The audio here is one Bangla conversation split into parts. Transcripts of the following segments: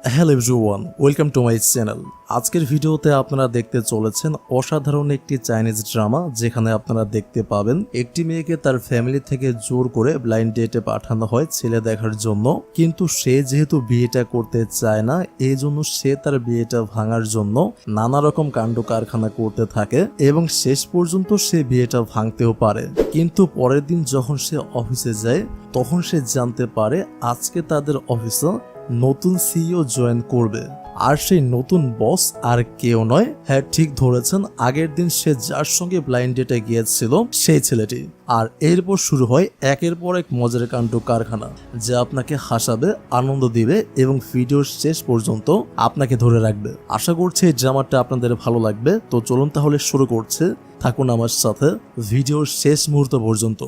Hello everyone, welcome to my channel. আজকের ভিডিওতে আপনারা দেখতে চলেছেন অসাধারণ একটি চাইনিজ ড্রামা, যেখানে আপনারা দেখতে পাবেন একটি মেয়েকে তার ফ্যামিলি থেকে জোর করে ব্লাইন্ড ডেটে পাঠানো হয় ছেলে দেখার জন্য। কিন্তু সে যেহেতু বিয়েটা করতে চায় না, এই জন্য সে তার বিয়েটা ভাঙার জন্য নানা রকম কাণ্ড কারখানা করতে থাকে এবং শেষ পর্যন্ত সে বিয়েটা ভাঙতেও পারে। কিন্তু পরের দিন যখন সে অফিসে যায়, তখন সে জানতে পারে আজকে তাদের অফিসে নতুন সিইও জয়েন করবে। আর সেই নতুন বস আর কেউ নয়, হ্যাঁ ঠিক ধরেছেন, আগের দিন সে যার সঙ্গে ব্লাইন্ড ডেটে গিয়েছিল সেই ছেলেটি। আর এরপর শুরু হয় একের পর এক মজার কাণ্ড কারখানা, যা আপনাকে হাসাবে, আনন্দ দিবে এবং ভিডিওর শেষ পর্যন্ত আপনাকে ধরে রাখবে। আশা করছি এই ড্রামাটা আপনাদের ভালো লাগবে। তো চলুন তাহলে শুরু করছে, থাকুন আমার সাথে ভিডিওর শেষ মুহূর্ত পর্যন্ত।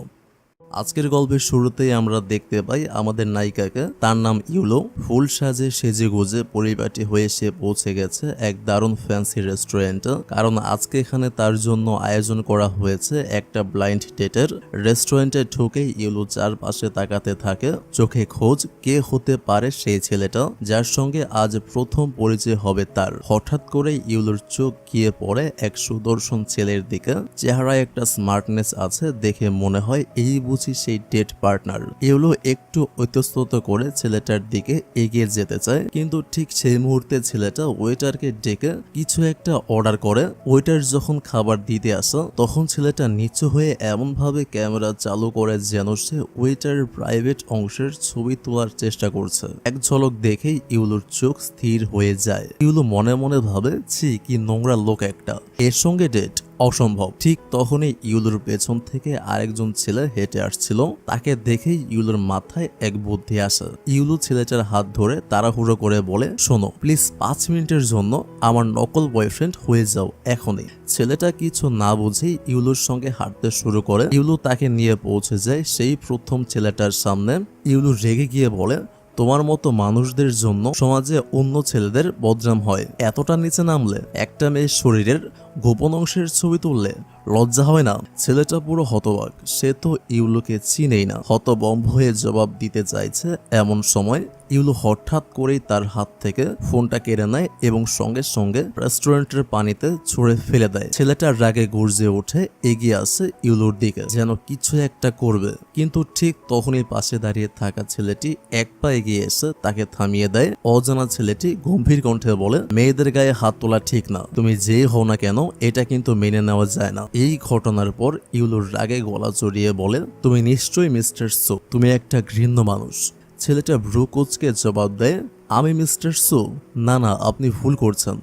আজকের গল্পের শুরুতেই আমরা দেখতে পাই আমাদের নায়িকাকে। তার নাম ইউলো। ফুল সাজে সেজে গুজে পরিপাটি হয়ে সে পৌঁছে গেছে এক দারুণ ফ্যান্সি রেস্টুরেন্টে, কারণ আজকে এখানে তার জন্য আয়োজন করা হয়েছে একটা ব্লাইন্ড ডেটের। রেস্টুরেন্টে ঢুকে ইউলো চারপাশে তাকাতে থাকে, চোখে খোঁজ কে হতে পারে সেই ছেলেটা যার সঙ্গে আজ প্রথম পরিচয় হবে তার। হঠাৎ করে ইউলোর চোখ গিয়ে পড়ে এক সুদর্শন ছেলের দিকে। চেহারায় একটা স্মার্টনেস আছে, দেখে মনে হয় এই বুঝি সেই ডেট পার্টনার। ইউলো একটু ইতস্তত করে ছেলেটার দিকে এগিয়ে যেতে চায়, কিন্তু ঠিক সেই মুহূর্তে ছেলেটা ওয়েটারকে ডেকে কিছু একটা অর্ডার করে। ওয়েটার যখন খাবার দিতে আসে, তখন ছেলেটা নিচু হয়ে এমন ভাবে ক্যামেরা চালু করে যেন সে ওয়েটারের প্রাইভেট অংশের ছবি তোলার চেষ্টা করছে। এক ঝলক দেখেই ইউলোর চোখ স্থির হয়ে যায়। ইউলো মনে মনে ভাবে, ছি কি নোংরা লোক একটা, এর সঙ্গে ডেট অসম্ভব। ঠিক তখনই ইউলোর পেছন থেকে আরেকজন ছেলে হেঁটে আসছিল। তাকে দেখেই ইউলোর মাথায় এক বুদ্ধি আসে। ইউলো ছেলেটার হাত ধরে তাড়াহুড়ো করে বলে, শোনো প্লিজ 5 মিনিটের জন্য আমার নকল বয়ফ্রেন্ড হয়ে যাও এখনই। ছেলেটা কিছু না বুঝেই ইউলোর সঙ্গে হাঁটতে শুরু করে। ইউলো তাকে নিয়ে পৌঁছে যায় সেই প্রথম ছেলেটার সামনে। ইউলো রেগে গিয়ে বলে, তোমার মতো মানুষদের জন্য সমাজে অন্য ছেলেদের বদনাম হয়। এতটা নিচে নামলে, একটা মেয়ের শরীরের গোপন অংশের ছবি তুললে লজ্জা হয় না? ছেলেটা পুরো হতবাক, সে তো ইউলোকে চিনেই না। হতবম্ব হয়ে জবাব দিতে চাইছে, এমন সময় ইউলো হঠাৎ করেই তার হাত থেকে ফোনটা কেড়ে নেয় এবং সঙ্গে সঙ্গে রেস্টুরেন্টের পানিতে ছুঁড়ে ফেলে দেয়। ছেলেটার রাগে গর্জে ওঠে, এগিয়ে আসে ইউলোর দিকে যেন কিছু একটা করবে। কিন্তু ঠিক তখনই পাশে দাঁড়িয়ে থাকা ছেলেটি এক পা এগিয়ে এসে তাকে থামিয়ে দেয়। অজানা ছেলেটি গম্ভীর কণ্ঠে বলে, মেয়েদের গায়ে হাত তোলা ঠিক না, তুমি যেই হও না কেন এটা কিন্তু মেনে নেওয়া যায় না। এই ঘটনার পর ইউলোর রাগে গলা জড়িয়ে বলে, তুমি নিশ্চয়ই মিস্টার সু, তুমি একটা ঘৃণ্য মানুষ। ছেলেটা ভ্রু কুঁচকে জবাব দেয়, আমি মিস্টার সু? না না, আপনি ভুল করছেন,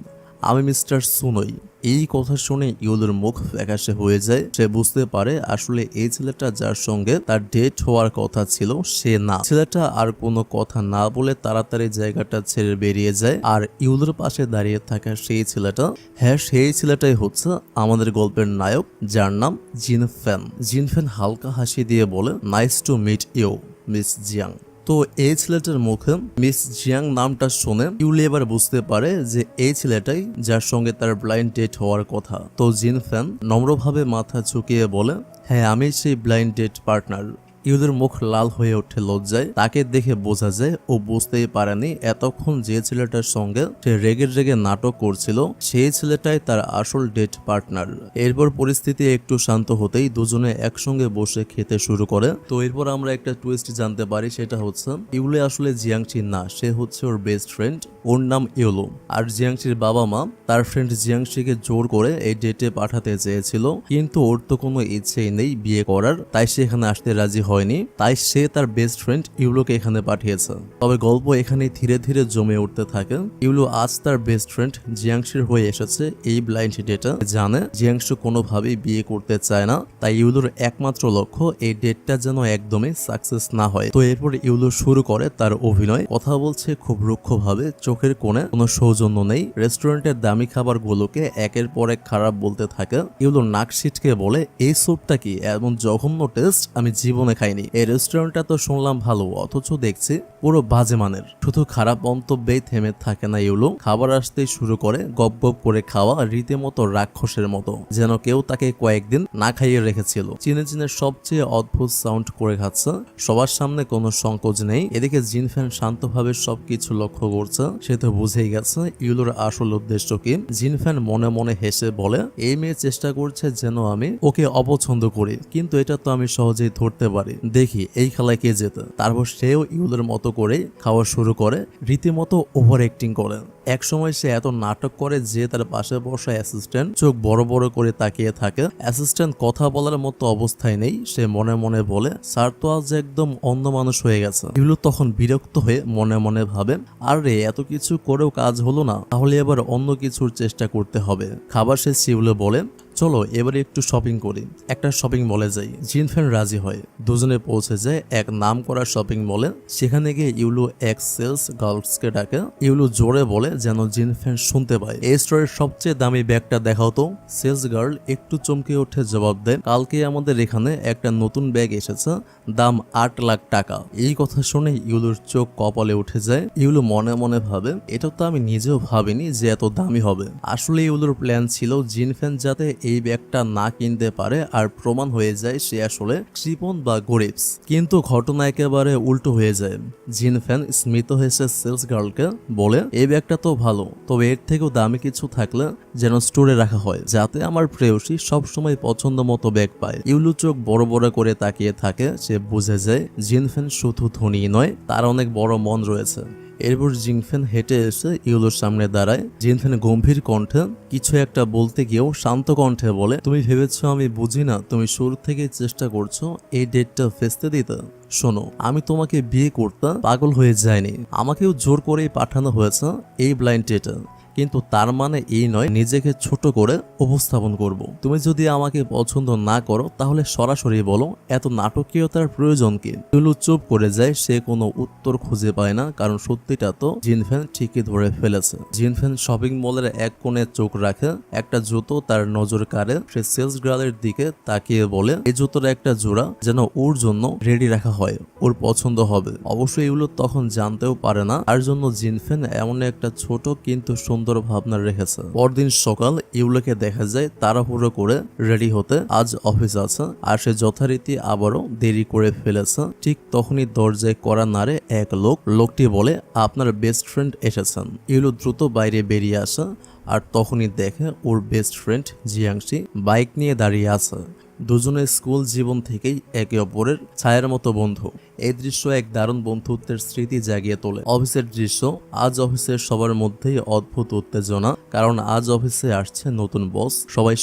আমি মিস্টার সু নই। এই কথা শুনে ইউলোর মুখ ফ্যাকাশে হয়ে যায়। সে বুঝতে পারে আসলে এই ছেলেটা যার সঙ্গে তার ডেট হওয়ার কথা ছিল সে না। ছেলেটা আর কোনো কথা না বলে তাড়াতাড়ি জায়গাটা ছেড়ে বেরিয়ে যায়। আর ইউলোর পাশে দাঁড়িয়ে থাকা সেই ছেলেটা, হ্যাঁ সেই ছেলেটাই হচ্ছে আমাদের গল্পের নায়ক, যার নাম জিনফেন। জিনফেন হালকা হাসি দিয়ে বলে, nice to meet you Miss Jiang. তো এই ছেলেটার মুখে মিস জিয়াং নামটা শুনে ইউলি এবার বুঝতে পারে যে এই ছেলেটাই যার সঙ্গে তার ব্লাইন্ড ডেট হওয়ার কথা। তো জিনফেন নম্রভাবে মাথা ঝুঁকিয়ে বলে, হ্যাঁ আমি সেই ব্লাইন্ড ডেট পার্টনার। ইউদের মুখ লাল হয়ে ওঠে লজ্জায়। তাকে দেখে বোঝা যায় ও বুঝতেই পারেনি এতক্ষণ যে ছেলেটার সঙ্গে সে রেগে নাটক করছিল সেই ছেলেটাই তার আসল ডেট পার্টনার। এরপর পরিস্থিতি একটু শান্ত হতেই দুজনে একসঙ্গে বসে খেতে শুরু করে। তো এরপর আমরা একটা টুইস্ট জানতে পারি, সেটা হচ্ছে ইউলে আসলে জিয়াংচি না, সে হচ্ছে ওর বেস্ট ফ্রেন্ড, ওর নাম ইউলো। আর জিয়াংচির বাবা মা তার ফ্রেন্ড জিয়াংশিকে জোর করে এই ডেটে পাঠাতে চেয়েছিল, কিন্তু ওর তো কোনো ইচ্ছেই নেই বিয়ে করার, তাই সে এখানে আসতে রাজি হয়নি। তাই সে তার বেস্ট ফ্রেন্ড ইউলোকে এখানে পাঠিয়েছে। তবে গল্প এখানে ধীরে ধীরে জমে উঠতে থাকে। ইউলো আজ তার বেস্ট ফ্রেন্ড জিয়াংশির হয়ে এসেছে এই ব্লাইন্ড ডেটে। জানে জিয়াংশু কোনোভাবেই বিয়ে করতে চায় না, তাই ইউলোর একমাত্র লক্ষ্য এই ডেটটা যেন একদমই সাকসেস না হয়। তো এরপর ইউলো শুরু করে তার অভিনয়। কথা বলছে খুব রুক্ষভাবে, চোখের কোণে কোনো সৌজন্য নেই। রেস্টুরেন্টের দামি খাবারগুলোকে একের পর এক খারাপ বলতে থাকে। ইউলো নাক ছিটকে বলে, এই স্যুপটা কি এমন জঘন্য টেস্ট আমি জীবনে খাইনি। এই রেস্টুরেন্টটা তো শুনলাম ভালো, অথচ দেখছি পুরো বাজে মানের। শুধু খারাপ মন্তব্যেই থেমে থাকে না ইউলো, খাবার আসতেই শুরু করে গপ গপ করে খাওয়া রীতিমতো রাক্ষসের মতো, যেন কেউ তাকে কয়েকদিন না খাইয়ে রেখেছিল। চিনে চিনে সবচেয়ে অদ্ভুত সাউন্ড করে খাচ্ছে, সবার সামনে কোনো সংকোচ নেই। এদিকে জিনফ্যান শান্তভাবে সবকিছু লক্ষ্য করছে। সে তো বুঝেই গেছে ইউলোর আসল উদ্দেশ্য কি। জিনফ্যান মনে মনে হেসে বলে, এই মেয়ে চেষ্টা করছে যেন আমি ওকে অপছন্দ করি, কিন্তু এটা তো আমি সহজেই ধরতে পারি। দেখি এই খেলায় কে জেতে। তারপর সেও ইউলোর মতো করে খাওয়া শুরু করে, রীতিমতো ওভার অ্যাক্টিং করে। এক সময় সে এত নাটক করে যে তার পাশে বসা অ্যাসিস্ট্যান্ট চোখ বড় বড় করে তাকিয়ে থাকে। অ্যাসিস্ট্যান্ট কথা বলার মতো অবস্থায় নেই। সে মনে মনে বলে, স্যার তো আজ একদম অন্য মানুষ হয়ে গেছে। ইউলো তখন বিরক্ত হয়ে মনে মনে ভাবে, আরে এত কিছু করেও কাজ হলো না, তাহলে এবার অন্য কিছুর চেষ্টা করতে হবে। খাবার শেষ ইউলো বলে, চলো এবারে একটু শপিং করি, একটা শপিং মলে যাই। জিনফ্যান রাজি হয়। দুজনে পৌঁছে যায় এক নাম করা শপিং মলে। সেখানে গিয়ে ইউলো এক সেলস গার্লসকে ডাকে। ইউলো জোরে বলে যেন জিনফ্যান শুনতে পায়, এই স্টোরের সবচেয়ে দামি ব্যাগটা দেখাও তো। সেলস গার্ল একটু চমকে উঠে জবাব দেয়, কালকে আমাদের এখানে একটা নতুন ব্যাগ এসেছে, দাম 8 লাখ টাকা। এই কথা শুনে ইউলোর চোখ কপালে উঠে যায়। ইউলো মনে মনে ভাবে, এটা তো আমি নিজেও ভাবিনি যে এত দামি হবে। আসলে ইউলোর প্ল্যান ছিল জিনফ্যান যাতে এই ব্যাগটা না কিনতে পারে আর প্রমাণ হয়ে যায় সে আসলে কৃপণ বা গরিব। কিন্তু ঘটনা একেবারে উল্টো হয়ে যায়। জিনফ্যান স্মিত হেসে সেলস গার্লকে বলে, এই ব্যাগটা তো ভালো, তবে এর থেকেও দামি কিছু থাকলে যেন স্টোরে রাখা হয়, যাতে আমার প্রেয়সী সবসময় পছন্দ মতো ব্যাগ পায়। ইউলু চোখ বড় বড় করে তাকিয়ে থাকে। সে বুঝে যায় জিনফ্যান শুধু ধনী নয়, তার অনেক বড় মন রয়েছে। এরপর জিনফ্যান হেঁটে এসে ইউলোর সামনে দাঁড়ায়। জিনফ্যান গম্ভীর কণ্ঠে কিছু একটা বলতে গিয়েও শান্ত কণ্ঠে বলে, তুমি ভেবেছো আমি বুঝি না? তুমি শুরু থেকে চেষ্টা করছো এই ডেটটা ফেস্তে দিতে। শোনো, আমি তোমাকে বিয়ে করতে পাগল হয়ে যাইনি, আমাকেও জোর করেই পাঠানো হয়েছে এই ব্লাইন্ড ডেটে। কিন্তু তার মানে এই নয় নিজেকে ছোট করে উপস্থাপন করব। তুমি যদি আমাকে পছন্দ না করো তাহলে সরাসরি বলো, এত নাটকীয়তার প্রয়োজন কি? ইউলু চুপ করে যায়। সে কোনো উত্তর খুঁজে পায় না, কারণ সত্যিটা তো জিনফ্যান ঠিকই ধরে ফেলেছে। জিনফ্যান শপিং মলের এক কোণে চোখ রাখে। একটা জুতো তার নজর কাড়ে। সে সেলস গার্লের দিকে তাকিয়ে বলে, এই জুতোর একটা জোড়া যেন ওর জন্য রেডি রাখা হয়, ওর পছন্দ হবে। অবশ্যই ইউলু তখন জানতেও পারে না তার জন্য জিনফ্যান এমন একটা ছোট কিন্তু সুন্দর ভাবনা রেখেছে। পরদিন সকাল ইউলোকে দেখা যায় তাড়াহুড়ো করে রেডি হতে, আজ অফিস আছে। আর সে যথারীতি আবারও দেরি করে ফেলেছে। ঠিক তখনই দরজায় কড়া নাড়ে এক লোক। লোকটি বলে, আপনার বেস্ট ফ্রেন্ড এসেছেন। ইউলো দ্রুত বাইরে বেরিয়ে আসে আর তখনই দেখে ওর বেস্ট ফ্রেন্ড জিয়াংশি বাইক নিয়ে দাঁড়িয়ে আছে। দুজনের স্কুল জীবন থেকেই একে অপরের ছায়ার মতো বন্ধু। এই দৃশ্য এক দারুণ বন্ধুত্বের স্মৃতি জাগিয়ে তোলে। অফিসের দৃশ্য। আজ অফিসের সবার মধ্যেই অদ্ভুত উত্তেজনা, কারণ আজ অফিসে আসছে নতুন বস।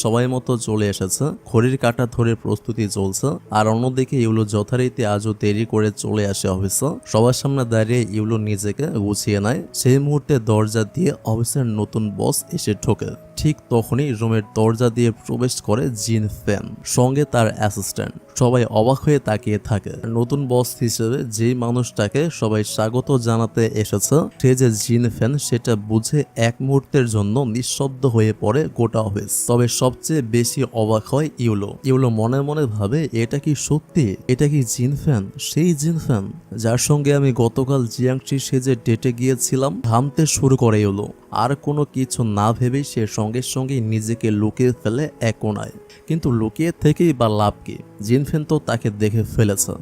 সবাই মতো চলে এসেছে, ঘড়ির কাঁটা ধরে প্রস্তুতি চলছে। আর অন্যদিকে ইউলো যথারীতি আজও দেরি করে চলে আসে অফিসে। সবার সামনে দাঁড়িয়ে ইউলো নিজেকে গুছিয়ে নেয়। সেই মুহূর্তে দরজা দিয়ে অফিসের নতুন বস এসে ঢোকে। ঠিক তখনই রুমের দরজা দিয়ে প্রবেশ করে জিনফ্যান, সঙ্গে তার অ্যাসিস্ট্যান্ট। সবাই অবাক হয়ে তাকিয়ে থাকে। নতুন বস হিসেবে যেই মানুষটাকে সবাই স্বাগত জানাতে এসেছে সে যে জিনফ্যান সেটা বুঝে এক মুহূর্তের জন্য নিঃশব্দ হয়ে পড়ে গোটা অফিস। তবে সবচেয়ে বেশি অবাক হয় ইউলো মনে মনে ভাবে, এটা কি সত্যি? এটা কি জিনফ্যান? সেই জিনফ্যান যার সঙ্গে আমি গতকাল জিয়াংশি সেজে ডেটে গিয়েছিলাম। ঘামতে শুরু করে ইউলো। আর কোনো কিছু না ভেবেই সে সঙ্গে সঙ্গে নিজেকে লুকিয়ে ফেলে এক কোণায়। কিন্তু লুকিয়ে থেকেই বা লাভ কি? জিনফ্যান তো তাকে দেখে ফেলেছে।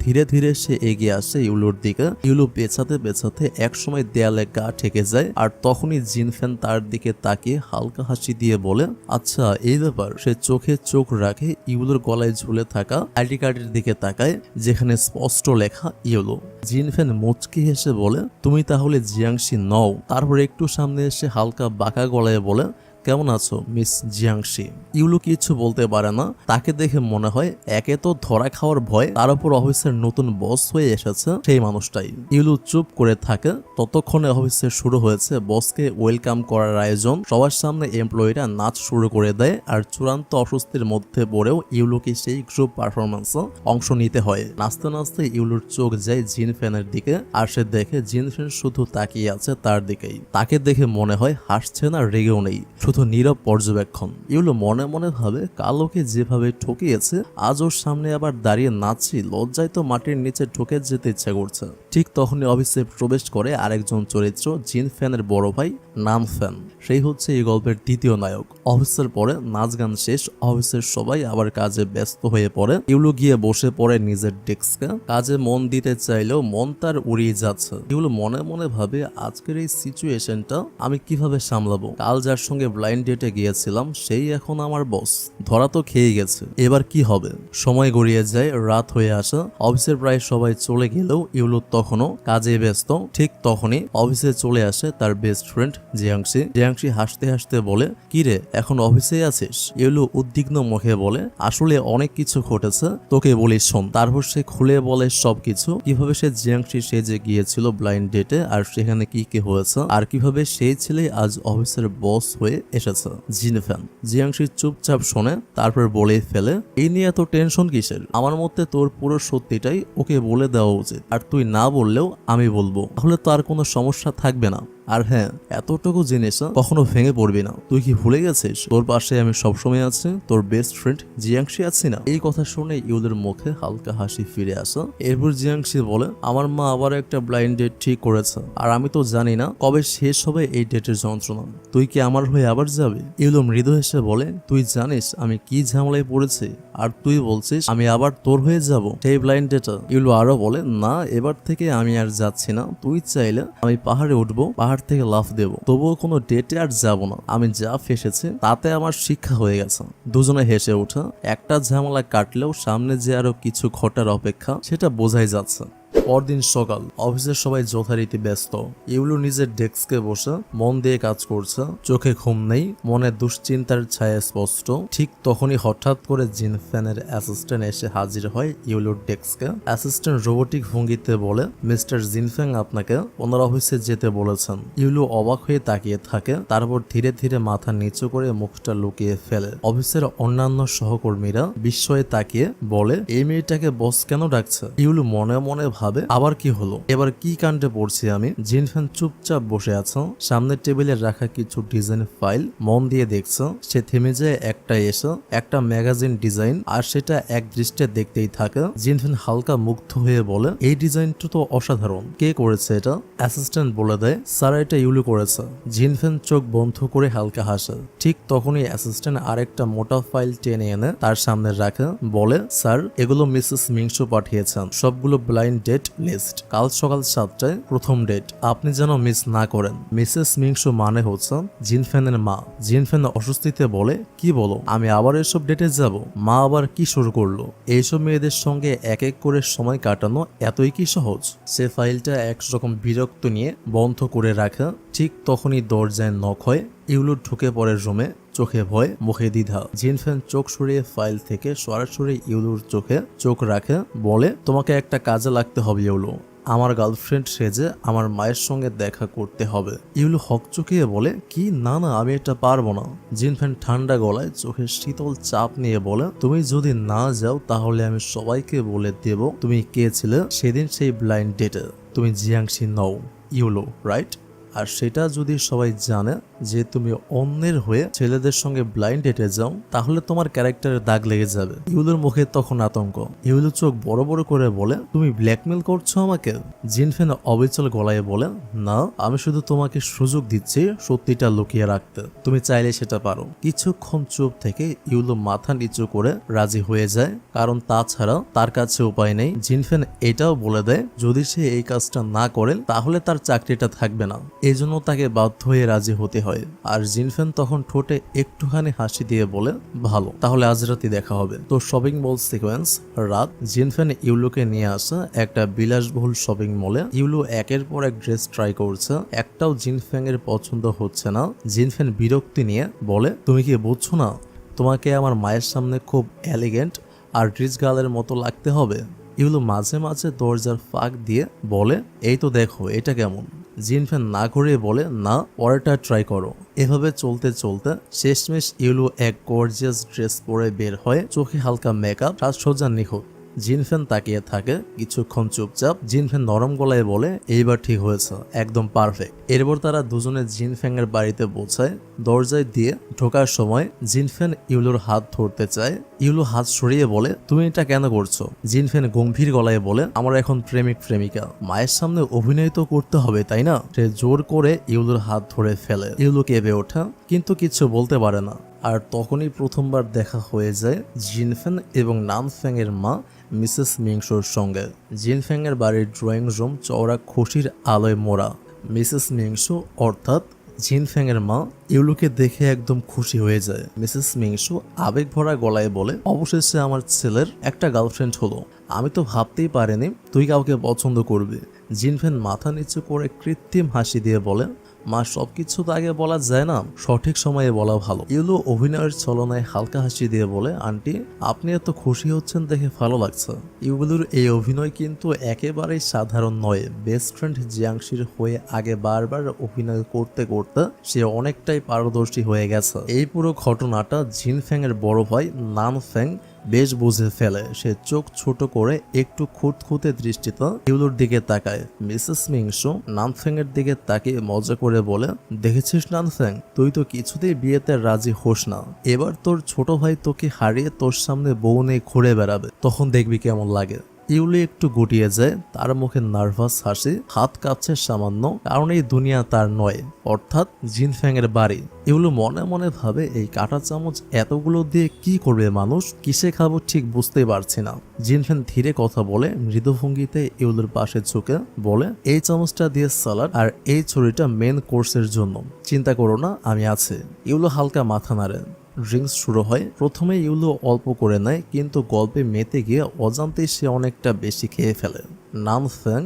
ধীরে ধীরে সে এগিয়ে আসে ইউলোর দিকে। ইউলো পেছাতে পেছাতে একসময় দেয়ালে গা ঠেকে যায়। আর তখনই জিনফ্যান তার দিকে তাকিয়ে হালকা হাসি দিয়ে বলে, আচ্ছা এই ব্যাপার। সে চোখে চোখ রাখে ইউলোর গলায় ঝুলে থাকা আইডি কার্ডের দিকে তাকায়, যেখানে স্পষ্ট লেখা ইউলো। জিনফ্যান মুচকি হেসে বলে, তুমি তাহলে জিয়াংশি নও? তারপর একটু সামনে এসে হালকা বাঁকা গলায় বলে, কেমন আছো মিস জিয়াংশি? ইউলো কিছু বলতে পারে না। তাকে দেখে মনে হয় একে তো ধরা খাওয়ার ভয়, তার উপর অফিসের নতুন বস হয়ে এসেছে সেই মানুষটাই। ইউলো চুপ করে থাকে। ততক্ষণে অফিসে শুরু হয়েছে বসকে ওয়েলকাম করার আয়োজন। সবার সামনে এমপ্লয়িরা নাচ শুরু করে দেয়। আর চূড়ান্ত অস্বস্তির মধ্যে পড়েও ইউলোকে সেই গ্রুপ পারফরমেন্সে অংশ নিতে হয়। নাচতে নাচতে ইউলোর চোখ যায় জিনফ্যানের দিকে। আর সে দেখে জিনফ্যান শুধু তাকিয়ে আছে তার দিকেই। তাকে দেখে মনে হয় হাসছে না, রেগেও নেই, শুধু শুধু নীরব পর্যবেক্ষণ। ইউলো মনে মনে ভাবে কাল ওকে যেভাবে ঠকিয়েছে আজ ওর সামনে আবার দাঁড়িয়ে নাচছি, লজ্জায় তো মাটির নিচে ঢুকে যেতে ইচ্ছা করছে। ঠিক তখনই অফিসে প্রবেশ করে আরেকজন চরিত্র, জিন ফ্যানের বড় ভাই নাম ফ্যান। সেই হচ্ছে এই গল্পের দ্বিতীয় নায়ক। অফিসের পরে নাচ গান শেষ, অফিসের সবাই আবার কাজে ব্যস্ত হয়ে পড়ে। ইউলো গিয়ে বসে পড়ে নিজের ডেস্কে। কাজে মন দিতে চাইলেও মন তার উড়িয়ে যাচ্ছে। ইউলো মনে মনে ভাবে আজকের এই সিচুয়েশনটা আমি কিভাবে সামলাবো। কাল যার সঙ্গে ব্লাইন্ড ডেটে গিয়েছিলাম সেই এখন আমার বস, ধরা তো খেয়ে গেছে, এবার কি হবে। সময় গড়িয়ে যায়, রাত হয়ে আসে। অফিসের প্রায় সবাই চলে গেলেও ইউলো তখনও কাজে ব্যস্ত। ঠিক তখনই অফিসে চলে আসে তার বেস্ট ফ্রেন্ড জিয়াংশি। জিয়াংশি হাসতে হাসতে বলে, কিরে এখন অফিসে আছিস? ইউলো উদ্বিগ্ন মুখে বলে, আসলে অনেক কিছু ঘটেছে, তোকে বলি শোন। তারপর সে খুলে বলে সবকিছু, কিভাবে সে জিয়াংশি সেজে গিয়েছিল ব্লাইন্ড ডেটে আর সেখানে কি কি হয়েছে, আর কিভাবে সেই ছেলে আজ অফিসের বস হয়ে এসেছে। জিন ফ্যান জিয়াংশি চুপচাপ শোনে, তারপর বলে ফেলে, এই নিয়ে এত টেনশন কিসের? আমার মতে তোর পুরো সত্যিটাই ওকে বলে দেওয়া উচিত, আর তুই না বললেও আমি বলবো, তাহলে তো আর কোনো সমস্যা থাকবে না। আর হ্যাঁ, এতটুকু জিনিস কখনো ভেঙে পড়বি না। তুই কি ভুলে গেছিস তোর পাশে আমি সবসময় আছি, তোর বেস্ট ফ্রেন্ড জিয়াংশি আছি না? এই কথা শুনে ইউলের মুখে হালকা হাসি ফিরে আসে। এরপর জিয়াংশি বলে, আমার মা আবার একটা ব্লাইন্ড ডেট ঠিক করেছে, আর আমি তো জানি না কবে শেষ হবে এই ডেটের যন্ত্রণা। তুই কি আমার হয়ে আবার যাবি? ইউলো মৃদু হেসে বলে, তুই জানিস আমি কি ঝামেলায় পড়েছি, আর তুই বলছিস আমি আবার তোর হয়ে যাব সেই ব্লাইন্ড ডেটা? ইউলো আরো বলে, না এবার থেকে আমি আর যাচ্ছি না। তুই চাইলে আমি পাহাড়ে উঠবো, পাহাড় থেকে লাফ দেবো, তবুও কোনো ডেটে আর যাব না। আমি যা ফেসেছি তাতে আমার শিক্ষা হয়ে গেছে। দুজনে হেসে ওঠে। একটা ঝামেলা কাটলেও সামনে যে আরো কিছু ঘটার অপেক্ষা সেটা বোঝাই যাচ্ছে। পরদিন সকাল, অফিসের সবাই যথারীতি ব্যস্ত। ইউলু নিজের ডেস্কে বসে মন দিয়ে কাজ করছে। চোখে ঘুম নেই, মনে দুশ্চিন্তার ছায়া স্পষ্ট। ঠিক তখনই হঠাৎ করে জিন ফ্যানের অ্যাসিস্ট্যান্ট এসে হাজির হয় ইউলুর ডেস্কে। অ্যাসিস্ট্যান্ট রোবোটিক ভঙ্গিতে বলে, মিস্টার জিনফ্যাং আপনাকে ওনার অফিসে যেতে বলেছেন। ইউলু অবাক হয়ে তাকিয়ে থাকে, তারপর ধীরে ধীরে মাথা নিচু করে মুখটা লুকিয়ে ফেলে। অফিসের অন্যান্য সহকর্মীরা বিস্ময়ে তাকিয়ে বলে, এই মেয়েটাকে বস কেন ডাকছে? ইউলু মনে মনে ভাবে, আবার কি হলো, এবার কি কাণ্ডে পড়ছি আমি। জিনফ্যান চুপচাপ বসে আছে, সামনের টেবিলে রাখা কিছু ডিজাইন ফাইল মন দিয়ে দেখছে। সে থেমে যায় একটা এসে একটা ম্যাগাজিন ডিজাইন, আর সেটা এক দৃষ্টে দেখতেই থাকে। জিনফ্যান হালকা মুগ্ধ হয়ে বলে, এই ডিজাইনটা তো অসাধারণ, কে করেছে এটা? অ্যাসিস্ট্যান্ট বলে দেয়, স্যার এটা ইউলু করেছে। জিনফ্যান চোখ বন্ধ করে হালকা হাসে। ঠিক তখনই অ্যাসিস্ট্যান্ট আরেকটা মোটা ফাইল টেনে এনে তার সামনে রাখে, বলে, স্যার এগুলো মিসেস মিংশো পাঠিয়েছেন, সবগুলো ব্লাইন্ড ডেট লিস্ট। কাল সকাল 7টায় প্রথম ডেট, আপনি যেন মিস না করেন। মিসেস মিংশো মানে হচ্ছে জিনফ্যানের মা। জিনফ্যান অস্বস্তিতে বলে, কি বলো, আমি আবার এসব ডেটে যাব? মা আবার কি শুরু করলো? এইসব মেয়েদের সঙ্গে এক এক করে সময় কাটানো এতই কি সহজ? সে ফাইলটা একরকম বিরক্ত নিয়ে বন্ধ করে রাখে। ঠিক তখনই দরজায় নক হয়। ইউলু ঢুকে পড়ে রুমে, চোখে ভয়, মুখে দ্বিধা। জিনফ্যান চোখ সরিয়ে ফাইল থেকে সরাসরি ইউলুর চোখে চোখ রাখে, বলে, তোমাকে একটা কাজে লাগতে হবে ইউলু। আমার গার্লফ্রেন্ড সেজে আমার মায়ের সঙ্গে দেখা করতে হবে। ইউলু হকচকিয়ে বলে, কি? না না, আমি এটা পারবো না। জিনফ্যান ঠান্ডা গলায় চোখের শীতল চাপ নিয়ে বলে, তুমি যদি না যাও তাহলে আমি সবাইকে বলে দেব তুমি কে ছিলে সেদিন সেই ব্লাইন্ড ডেটে। তুমি জিয়াংশি নও, ইউলু, রাইট? আর সেটা যদি সবাই জানে যে তুমি অন্যের হয়ে ছেলেদের সঙ্গে ব্লাইন্ড ডেটে যাও, তাহলে তোমার ক্যারেক্টারের দাগ লেগে যাবে। ইউলুর মুখে তখন আতঙ্ক। ইউলু চোখ বড় বড় করে বলে, তুমি ব্ল্যাকমেল করছো আমাকে? জিনফ্যান অবিচল গলায় বলে, না, আমি শুধু তোমাকে সুযোগ দিচ্ছি সত্যিটা লুকিয়ে রাখতে। তুমি চাইলে সেটা পারো। কিছুক্ষণ চুপ থেকে ইউলু মাথা নিচু করে রাজি হয়ে যায়, কারণ তাছাড়া তার কাছে উপায় নেই। জিনফ্যান এটাও বলে দেয়, যদি সে এই কাজটা না করে তাহলে তার চাকরিটা থাকবে না। এই জন্য তাকে বাধ্য হয়ে রাজি হতে হয়। আর জিনফ্যান তখন ঠোঁটে একটুখানি হাসি দিয়ে বলে, ভালো, তাহলে আজ রাতে দেখা হবে। তো শপিং মল সিকোয়েন্স। রাত, জিনফ্যান ইউলুকে নিয়ে আসে একটা বিলাসবহুল শপিং মলে। ইউলু একের পর এক ড্রেস ট্রাই করছে, একটাও জিনফ্যাং এর পছন্দ হচ্ছে না। জিনফ্যান বিরক্তি নিয়ে বলে, তুমি কি বুঝছো না, তোমাকে আমার মায়ের সামনে খুব এলিগেন্ট আর রিচ গার্লের মতো লাগতে হবে। ইউলু মাঝে মাঝে দরজার ফাঁক দিয়ে বলে, এই তো দেখো এটা কেমন। জিনফ্যান না করে বলে, না, পরেরটা ট্রাই করো। এভাবে চলতে চলতে শেষমেশ ইউলু এক গর্জিয়াস ড্রেস পরে বের হয়, চোখে হালকা মেকআপ, সাজসজ্জা নিখুঁত। জিনফেন তাকিয়ে থাকে কিছুক্ষণ চুপচাপ। জিনফেন নরম গলায় বলে, এইবার ঠিক হয়েছে, একদম পারফেক্ট। এরপর তারা দুজনে জিনফেংয়ের বাড়িতে পৌঁছায়। দরজায় দিয়ে ঢোকার সময় জিনফেন ইউলুর হাত ধরতে চায়। ইউলু হাত সরিয়ে বলে, তুমি এটা কেন করছো? জিনফেন গম্ভীর গলায় বলে, আমার এখন প্রেমিক প্রেমিকা, মায়ের সামনে অভিনয় তো করতে হবে তাই না? সে জোর করে ইউলুর হাত ধরে ফেলে। ইউলু কেঁপে ওঠা, কিন্তু কিছু বলতে পারে না। আর তখনই প্রথমবার দেখা হয়ে যায় জিনফেন এবং নানফেং এর মা মিসেস মিংসোর সঙ্গে। জিনফেং এর বাড়ির ড্রয়িং রুম চওড়া খুশির আলোয় মোড়া। মিসেস মিংসো অর্থাৎ জিনফেং এর মা ইউলুকে দেখে একদম খুশি হয়ে যায়। মিসেস মিংসো আবেগ ভরা গলায় বলে, অবশেষে আমার ছেলের একটা গার্লফ্রেন্ড হলো। আমি তো ভাবতেই পারিনি তুই কাউকে পছন্দ করবি। জিনফেন মাথা নিচু করে কৃত্রিম হাসি দিয়ে বলে, মা, সবকিছু তো আগে বলা যায় না, সঠিক সময়ে বলা ভালো। ইউলু অভিনয়ের ছলনায় হালকা হাসি দিয়ে বলে, আন্টি, আপনি এত খুশি হচ্ছেন দেখে ভালো লাগছে। ইউলুর এই অভিনয় কিন্তু একেবারেই সাধারণ নয়। বেস্ট ফ্রেন্ড জিয়াংশির হয়ে আগে বারবার অভিনয় করতে করতে সে অনেকটাই পারদর্শী হয়ে গেছে। এই পুরো ঘটনাটা জিনফেং এর বড় ভাই নানফেং বেশ বুঝে ফেলে। সে চোখ ছোট করে একটু খুঁতখুঁতে দৃষ্টিতে ইউলুর দিকে তাকায়। মিসেস মিংসো নানফেং এর দিকে তাকিয়ে মজা করে বলে, দেখেছিস নানফেং, তুই তো কিছুতেই বিয়েতে রাজি হোস না। এবার তোর ছোট ভাই তোকে হারিয়ে তোর সামনে বউ নিয়ে ঘুরে বেড়াবে, তখন দেখবি কেমন লাগে। ইউলি একটু গুটিয়ে যায়, তার মুখে নার্ভাস হাসি, হাত কাঁপছে সামান্য, কারণ এই দুনিয়া তার নয়, অর্থাৎ জিনফ্যাং এর বাড়ি। ইউলু মনে মনে ভাবে, এই কাঁটা চামচ এতগুলো দিয়ে কি করবে মানুষ, কিসে খাবো ঠিক বুঝতেই পারছি না। জিনফ্যাং ধীরে কথা বলে মৃদু ভঙ্গিতে ইউলুর পাশে ঝুঁকে বলে, এই চামচটা দিয়ে সালাড আর এই ছুরিটা মেন কোর্সের জন্য, চিন্তা করো না, আমি আছে। ইউলু হালকা মাথা নাড়ে। ড্রিঙ্কস শুরু হয়। প্রথমে ইউলু অল্প করে নেয়, কিন্তু গল্পে মেতে গিয়ে অজান্তেই সে অনেকটা বেশি খেয়ে ফেলে। নানফেং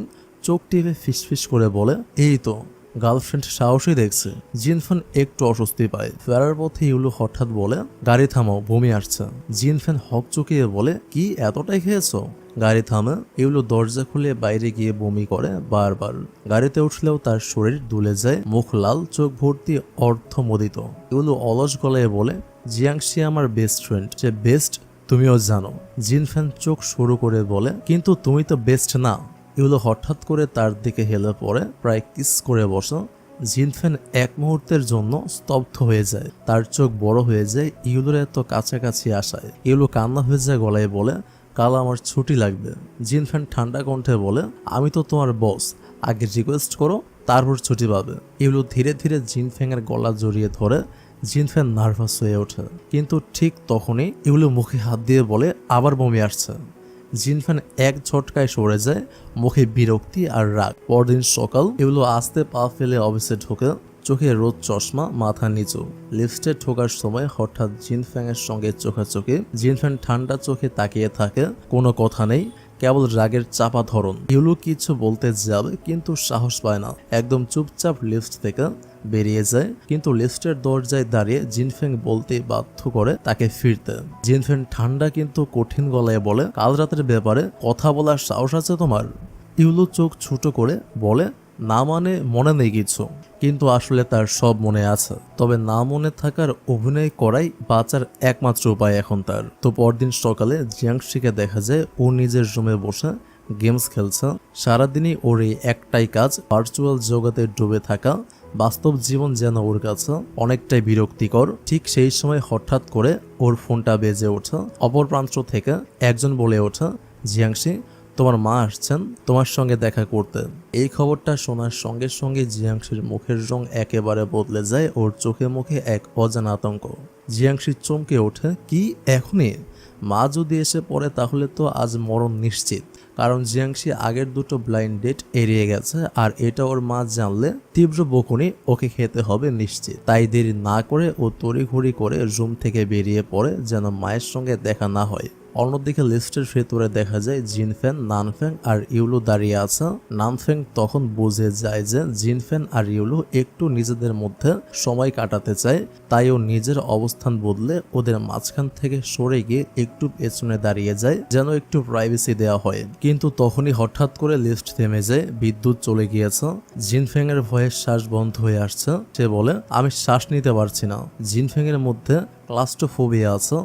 চোখ টিপে ফিসফিস করে বলে, এই তো গার্লফ্রেন্ড সাহসী দেখছে। জিনফেন একটু অস্বস্তি পায়। ফেরার পথে ইউলু হঠাৎ বলে, গাড়ি থামাও, বমি আসছে। জিনফেন হক চুকিয়ে বলে, কি এতটাই খেয়েছো? গাড়ি থামে। ইউলু দরজা খুলে বাইরে গিয়ে বমি করে বারবার। গাড়িতে উঠলেও তার শরীর দুলে যায়, মুখ লাল, চোখ ভর্তি অর্থমোদিত। ইউলু অলস গলায় বলে, জিয়াংশি আমার বেস্ট ফ্রেন্ড, সে বেস্ট তুমিও জানো। জিনফেন চোখ সরু করে বলে, কিন্তু তুমি তো বেস্ট না। ইউলু হঠাৎ করে তার দিকে হেলে পড়ে, প্রায় কিস করে বসে। জিনফেন এক মুহূর্তের জন্য স্তব্ধ হয়ে যায়, তার চোখ বড় হয়ে যায় ইউলুর এত কাছাকাছি আসায়। ইউলু কান্না হয়ে যায় গলায় বলে, কাল আমার ছুটি লাগবে। জিনফেন ঠান্ডা কণ্ঠে বলে, আমি তো তোমার বস, আগে রিকোয়েস্ট করো, তারপর ছুটি পাবে। ইউলু ধীরে ধীরে জিনফেং এর গলা জড়িয়ে ধরে। জিনফেন নার্ভাস হয়ে ওঠে, কিন্তু ঠিক তখনই ইউলু মুখে হাত দিয়ে বলে, আবার বমি আসছে। জিনফেন এক ঝটকায় সরে যায়, মুখে বিরক্তি আর রাগ। পরদিন সকাল, ইউলু আস্তে পা ফেলে অফিসে ঢোকে, চোখে রোদ চশমা, মাথা নিচু। লিফটে ঢোকার সময় হঠাৎ জিনফ্যাং এর সঙ্গে চোখাচোখি। জিনফ্যাং ঠান্ডা চোখে তাকিয়ে থাকে, কোনো কথা নেই, কেবল রাগের চাপা ধরন। ইউলু কিছু বলতে যাবে, কিন্তু সাহস পায় না। একদম চুপচাপ লিফট থেকে বেরিয়ে যায়, কিন্তু লিফটের দরজায় দাঁড়িয়ে জিনফেং বলতে বাধ্য করে তাকে ফিরতে। জিনফেং ঠান্ডা কিন্তু কঠিন গলায় বলে, কাল রাতের ব্যাপারে কথা বলার সাহস আছে তোমার? ইউলু চোখ ছোট করে বলে, না মানে মনে নেই কিছু, কিন্তু আসলে তার সব মনে আছে। তবে না মনে থাকার অভিনয় করাই বাঁচার একমাত্র উপায় এখন তার। তো পরদিন সকালে জিয়াংশিকে দেখা যায় ও নিজের রুমে বসে গেমস খেলছে। সারাদিনই ওর এই একটাই কাজ, ভার্চুয়াল জগতে ডুবে থাকা। বাস্তব জীবন যেন ওর কাছে অনেকটাই বিরক্তিকর। ঠিক সেই সময় হঠাৎ করে ওর ফোনটা বেজে ওঠে। অপর প্রান্ত থেকে একজন বলে ওঠে, জিয়াংশি, তোমার মা আসছেন তোমার সঙ্গে দেখা করতে। এই খবরটা শোনার সঙ্গে সঙ্গে জিয়াংশির মুখের রং একেবারে বদলে যায়, ওর চোখে মুখে এক অজানা আতঙ্ক। জিয়াংশি চমকে ওঠে, কি এখনই? মা যদি এসে পড়ে তাহলে তো আজ মরণ নিশ্চিত, কারণ জিয়াংশি আগের দুটো ব্লাইন্ড ডেট এড়িয়ে গেছে, আর এটা ওর মা জানলে তীব্র বকুনি ওকে খেতে হবে নিশ্চিত। তাই দেরি না করে ও তড়িঘড়ি করে রুম থেকে বেরিয়ে পড়ে, যেন মায়ের সঙ্গে দেখা না হয়। অন্যদিকে লিস্টের ভেতরে দেখা যায় জিনফেন, নানফেং আর ইউলু দাঁড়িয়ে আছে। নানফেং তখন বুঝে যায় যে জিনফেন আর ইউলু একটু নিজেদের মধ্যে সময় কাটাতে চায়, তাই ও নিজের অবস্থান বদলে ওদের মাঝখান থেকে সরে গিয়ে একটু পেছনে দাঁড়িয়ে যায়, যেন একটু প্রাইভেসি দেওয়া হয়। কিন্তু তখনই হঠাৎ করে লিফট থেমে যায়, বিদ্যুৎ চলে গিয়েছে। জিনফেং এর ভয়ে শ্বাস বন্ধ হয়ে আসছে। সে বলে, আমি শ্বাস নিতে পারছি না। জিনফেং এর মধ্যে ক্লাস্ট্রোফোবিয়া আছে,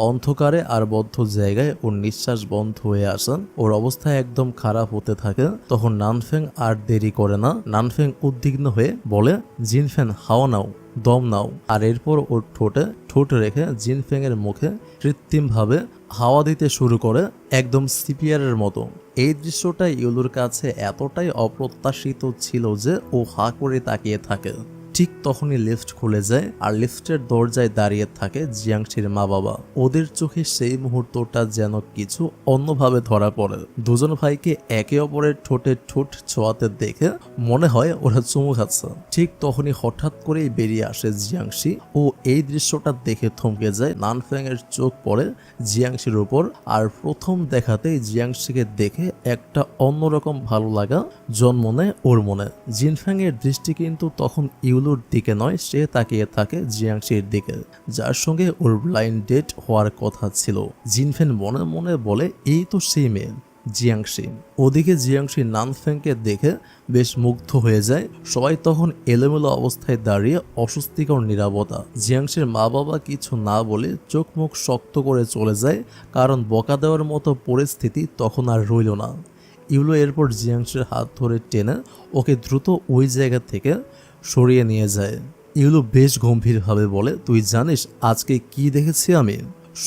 অন্ধকারে আর বদ্ধ জায়গায় ওর নিঃশ্বাস বন্ধ হয়ে আসে, ওর অবস্থা একদম খারাপ হতে থাকে। তখন নানফেং আর দেরি করে না, নানফেং উদ্বিগ্ন হয়ে বলে, জিনফেং হাওয়া নাও, দম নাও। আর এরপর ওর ঠোঁটে ঠোঁট রেখে জিনফেং এর মুখে কৃত্রিমভাবে হাওয়া দিতে শুরু করে, একদম সিপিআরের মতো। এই দৃশ্যটা ইউলুর কাছে এতটাই অপ্রত্যাশিত ছিল যে ও হা করে তাকিয়ে থাকে। ঠিক তখনই লিফট খুলে যায় আর লিফটের দরজায় দাঁড়িয়ে থাকে জিয়াংশির মা বাবা। ওদের চোখে সেই মুহূর্তটা যেন কিছু অন্যভাবে ধরা পড়ে। দুজন ভাইকে একে অপরের ঠোঁটে ঠোঁট ছোঁয়াতে দেখে মনে হয় ওরা চুমু খাচ্ছে। ঠিক তখনই হঠাৎ করেই বেরিয়ে আসে জিয়াংশি। ও এই দৃশ্যটা দেখে থমকে যায়। নানফেং এর চোখ পড়ে জিয়াংশির উপর, আর প্রথম দেখাতেই জিয়াংশিকে দেখে একটা অন্যরকম ভালো লাগা জন্ম নেয় ওর মনে। জিনফেং এর দৃষ্টি কিন্তু তখন ইউলুর দিকে নয়, সে তাকিয়ে থাকে জিয়াংশির দিকে, যার সঙ্গে ওর ব্লাইন্ড ডেট হওয়ার কথা ছিল। জিনফেং মনে মনে বলে, এই তো সেই মেয়ে জিয়াংশি। ওদিকে জিয়াংশি নানফেংকে দেখে বেশ মুগ্ধ হয়ে যায়। সবাই তখন এলোমেলো অবস্থায় দাঁড়িয়ে, অস্বস্তিকর নীরবতা। জিয়াংশির মা বাবা কিছু না বলে চোখ মুখ শক্ত করে চলে যায়, কারণ বকা দেওয়ার মতো পরিস্থিতি তখন আর রইল না। ইউলো এরপর জিয়াংশির হাত ধরে টেনে ওকে দ্রুত ওই জায়গা থেকে সরিয়ে নিয়ে যায়। ইউলো বেশ গম্ভীরভাবে বলে, তুই জানিস আজকে কি দেখেছি আমি?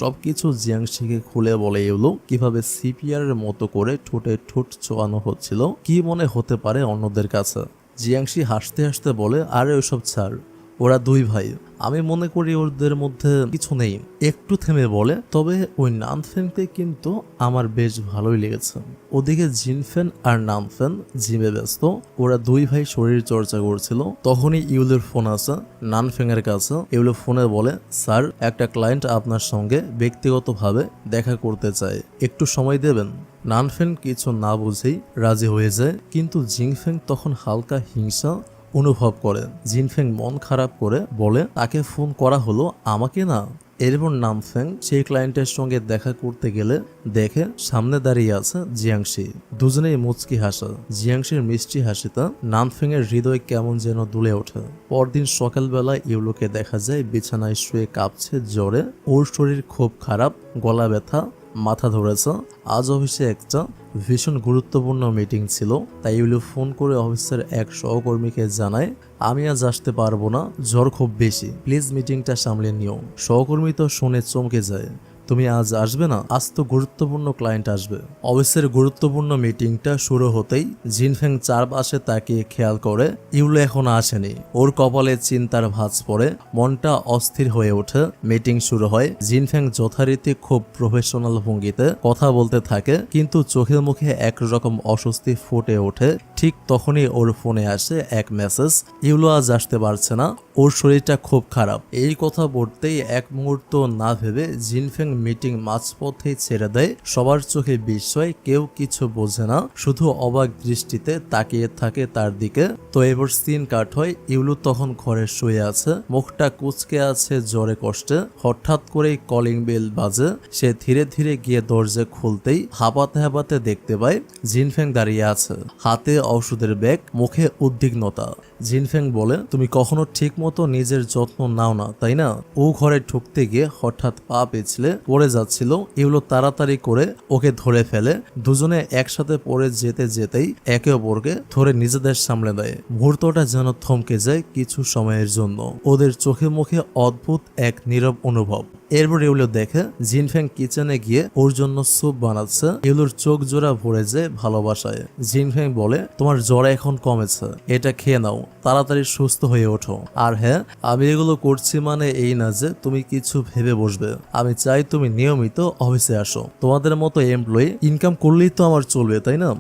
সবকিছু জিয়াংশিকে খুলে বলে ইউলো, কিভাবে সিপিআর এর মতো করে ঠোঁটে ঠোঁট ছোঁয়ানো হচ্ছিল, কি মনে হতে পারে অন্যদের কাছে। জিয়াংশি হাসতে হাসতে বলে, আরে ওসব ছাড়, ওরা দুই ভাই, আমি মনে করি ওদের মধ্যে কিছু নেই। একটু থেমে বলে, তবে ওই নানফেনকে কিন্তু আমার বেশ ভালোই লেগেছে। ওদিকে জিনফেন আর নানফেন জিমে ব্যস্ত, ওরা দুই ভাই শরীর চর্চা করছিল। তখনই ইউলের ফোন আসে নানফেং এর কাছে। ইউলে ফোনে বলে, স্যার, একটা ক্লায়েন্ট আপনার সঙ্গে ব্যক্তিগতভাবে দেখা করতে চায়, একটু সময় দেবেন? নানফেন কিছু না বুঝেই রাজি হয়ে যায়, কিন্তু জিনফেং তখন হালকা হিংসা অনুভব করে। জিনফেং মন খারাপ করে বলে, তাকে ফোন করা হলো, আমাকে না। এরপর নানফেং সেই ক্লায়েন্টের সঙ্গে দেখা করতে গেলে দেখে সামনে দাঁড়িয়ে আছে জিয়াংশি। দুজনেই মুচকি হাসে। জিয়াংশির মিষ্টি হাসিতে নানফেং এর হৃদয় কেমন যেন দুলে ওঠে। পরদিন সকালবেলা ইউলোকে দেখা যায় বিছানায় শুয়ে কাঁপছে জ্বরে। ওর শরীর খুব খারাপ, গলা ব্যথা, মাথা ধরেছে। আজ অফিসে একটা ভীষণ গুরুত্বপূর্ণ মিটিং ছিল, তাই ইউলো ফোন করে অফিসের এক সহকর্মীকে জানায়, আমি আজ আসতে পারবো না, জ্বর খুব বেশি, প্লিজ মিটিংটা সামলে নিও। সহকর্মী তো শুনে চমকে যায়, তুমি আজ আসবে না? আজ তো গুরুত্বপূর্ণ ক্লায়েন্ট আসবে। অফিসের গুরুত্বপূর্ণ মিটিংটা শুরু হতেই জিনফেং চারপাশে তাকিয়ে খেয়াল করে ইউলো এখনো আসেনি। ওর কপালে চিন্তার ভাঁজ পড়ে, মনটা অস্থির হয়ে ওঠে। মিটিং শুরু হয়। জিনফেং যথারীতি খুব প্রফেশনাল ভঙ্গিতে কথা বলতে থাকে, কিন্তু চোখের মুখে একরকম অস্বস্তি ফুটে ওঠে। ঠিক তখনই ওর ফোনে আসে এক মেসেজ, ইউলো আজ আসতে পারছে না, ওর শরীরটা খুব খারাপ। এই কথা বলতেই এক মুহূর্ত না ভেবে জিনফেং মিটিং মাঝপথেই ছেড়ে দেয়। সবার চোখে বিস্ময়, কেউ কিছু বোঝে না, শুধু অবাক দৃষ্টিতে তাকিয়ে থাকে তার দিকে। তো এবার সিন কাট হয়। ইউলু তখন ঘরে শুয়ে আছে, মুখটা কুঁচকে আছে জ্বরে কষ্টে। হঠাৎ করেই কলিং বেল বাজে। সে ধীরে ধীরে গিয়ে দরজা খুলতেই হাঁপাতে হাঁপাতে দেখতে পায় জিনফেং দাঁড়িয়ে আছে, হাতে ওষুধের ব্যাগ, মুখে উদ্বিগ্নতা। জিনফেং বলে, তুমি কখনো ঠিক মতো নিজের যত্ন নাও না, তাই না? ও ঘরে ঢুকতে গিয়ে হঠাৎ পা পিছলে পড়ে যাচ্ছিল। এগুলো তাড়াতাড়ি করে ওকে ধরে ফেলে। দুজনে একসাথে পড়ে যেতে যেতেই একে অপরকে ধরে নিজেদের সামলে দেয়। মুহূর্তটা যেন থমকে যায় কিছু সময়ের জন্য। ওদের চোখে মুখে অদ্ভুত এক নীরব অনুভব। এরপর ইউলো দেখে জিনফেং কিচেনে গিয়ে ওর জন্য স্যুপ বানাচ্ছে। ইউলোর চোখ জোড়া ভরে যায় ভালোবাসায়। জিনফেং বলে, তোমার জ্বর এখন কমেছে, এটা খেয়ে নাও, তাড়াতাড়ি সুস্থ হয়ে ওঠো। আর হ্যাঁ, আমি এগুলো করছি মানে এই না যে তুমি কিছু ভেবে বসবে। আমি চাই তুমি নিয়মিত অফিসে আসো। তোমাদের মতো এমপ্লয়ি ইনকাম করলেই তো আমার চলবে, তাই না?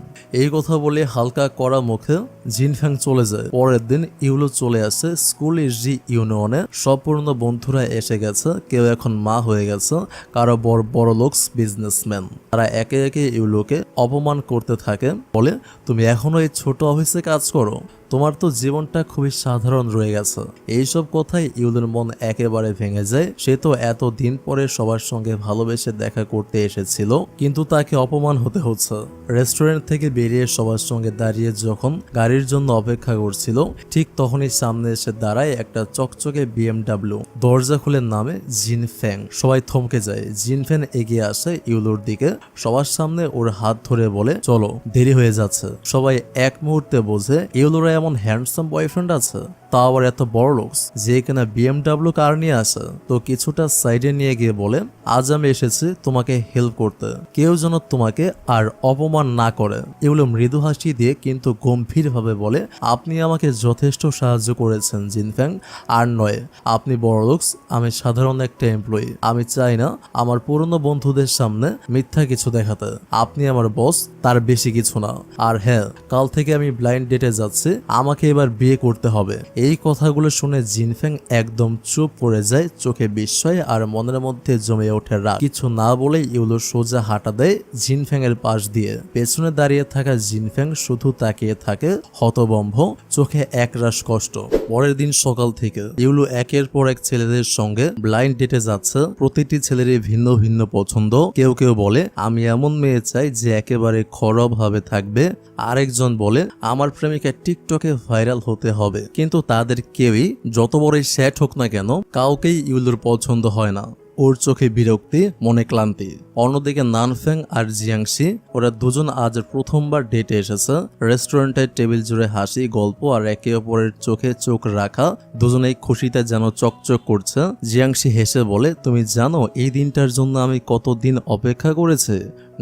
এই কথা বলে হালকা কড়া মুখে জিনফেং চলে যায়। পরের দিন ইউলো চলে আসে স্কুলের ইউনিয়নে। সব পুরনো বন্ধুরা এসে গেছে, কেউ এখন মা হয়ে গেছে, কারো বড় লোকস বিজনেসম্যান। তারা একে একে ইউলোকে অপমান করতে থাকে, বলে, তুমি এখনো এই ছোট অফিসে কাজ করো, তোমার তো জীবনটা খুবই সাধারণ রয়ে গেছে। এইসব কথাই ইউলোর মন একেবারে ভেঙে যায়। সে তো এত দিন পরে সবার সঙ্গে ভালোবেসে দেখা করতে এসেছিল, কিন্তু তাকে অপমান হতে হচ্ছে। রেস্টুরেন্ট থেকে বেরিয়ে সবার সঙ্গে দাঁড়িয়ে যখন গাড়ির গাড়ির জন্য অপেক্ষা করছিল, ঠিক তখনই সামনে এসে দাঁড়ায় একটা চকচকে BMW। দরজা খুলে নামে জিন ফ্যাং। সবাই থমকে যায়। জিন ফ্যাং এগিয়ে আসে ইউলোর দিকে, সবার সামনে ওর হাত ধরে বলে, চলো, দেরি হয়ে যাচ্ছে। সবাই এক মুহূর্তে বোঝে ইউলোরা এমন হ্যান্ডসাম বয়ফ্রেন্ড আছে, তা আবার এত বড় লোকস, যে কিনা BMW কার নিয়ে আসে। তো কিছুটা সাইডে নিয়ে গিয়ে বলে, আজ আমি এসেছি তোমাকে হেল্প করতে, কেউ যেন তোমাকে আর অপমান না করে। এগুলো মৃদু হাসি দিয়ে কিন্তু গম্ভীর ভাবে বলে, আপনি আমাকে যথেষ্ট সাহায্য করেছেন জিনফ্যাং, আর নয় আপনি বড় লোকস, আমি সাধারণ একটা এমপ্লয়ি। আমি চাই না আমার পুরনো বন্ধুদের সামনে মিথ্যা কিছু দেখাতে। আপনি আমার বস, তার বেশি কিছু না। আর হ্যাঁ, কাল থেকে আমি ব্লাইন্ড ডেটে যাচ্ছি, আমাকে এবার বিয়ে করতে হবে। এই কথাগুলো শুনে জিনফ্যাং একদম চুপ করে যায়, চোখে বিস্ময় আর মনের মধ্যে জমে ওঠে রাগ। কিছু না বলে ইউলো সোজা হাঁটা দেয় জিনফ্যাং এর পাশ দিয়ে। পেছনে দাঁড়িয়ে থাকা জিনফ্যাং শুধু তাকিয়ে থাকে হতবম্ব, চোখে একরাশ কষ্ট। পরের দিন সকাল থেকে ইউলো একের পর এক ছেলেদের সঙ্গে ব্লাইন্ড ডেটে যাচ্ছে। প্রতিটি ছেলেরই ভিন্ন ভিন্ন পছন্দ। কেউ কেউ বলে, আমি এমন মেয়ে চাই যে একেবারে খরব ভাবে থাকবে। আরেকজন বলে, আমার প্রেমিকা টিকটকে ভাইরাল হতে হবে। কিন্তু তাদের কেউই, যত বড়ই স্যাট হোক না কেন, কাউকেই ইউলোর পছন্দ হয় না। ওর চোখে বিরক্তি, মনে ক্লান্তি। অন্যদিকে নানফ্যাং আর জিয়াংশি, ওরা দুজন আজ প্রথমবার ডেটে এসেছে। রেস্টুরেন্টের টেবিল জুড়ে হাসি, গল্প আর একে অপরের চোখে চোখ রাখা, দুজনেই খুশিতে যেন চকচক করছে। জিয়াংশি হেসে বলে, তুমি জানো এই দিনটার জন্য আমি কতদিন অপেক্ষা করেছি?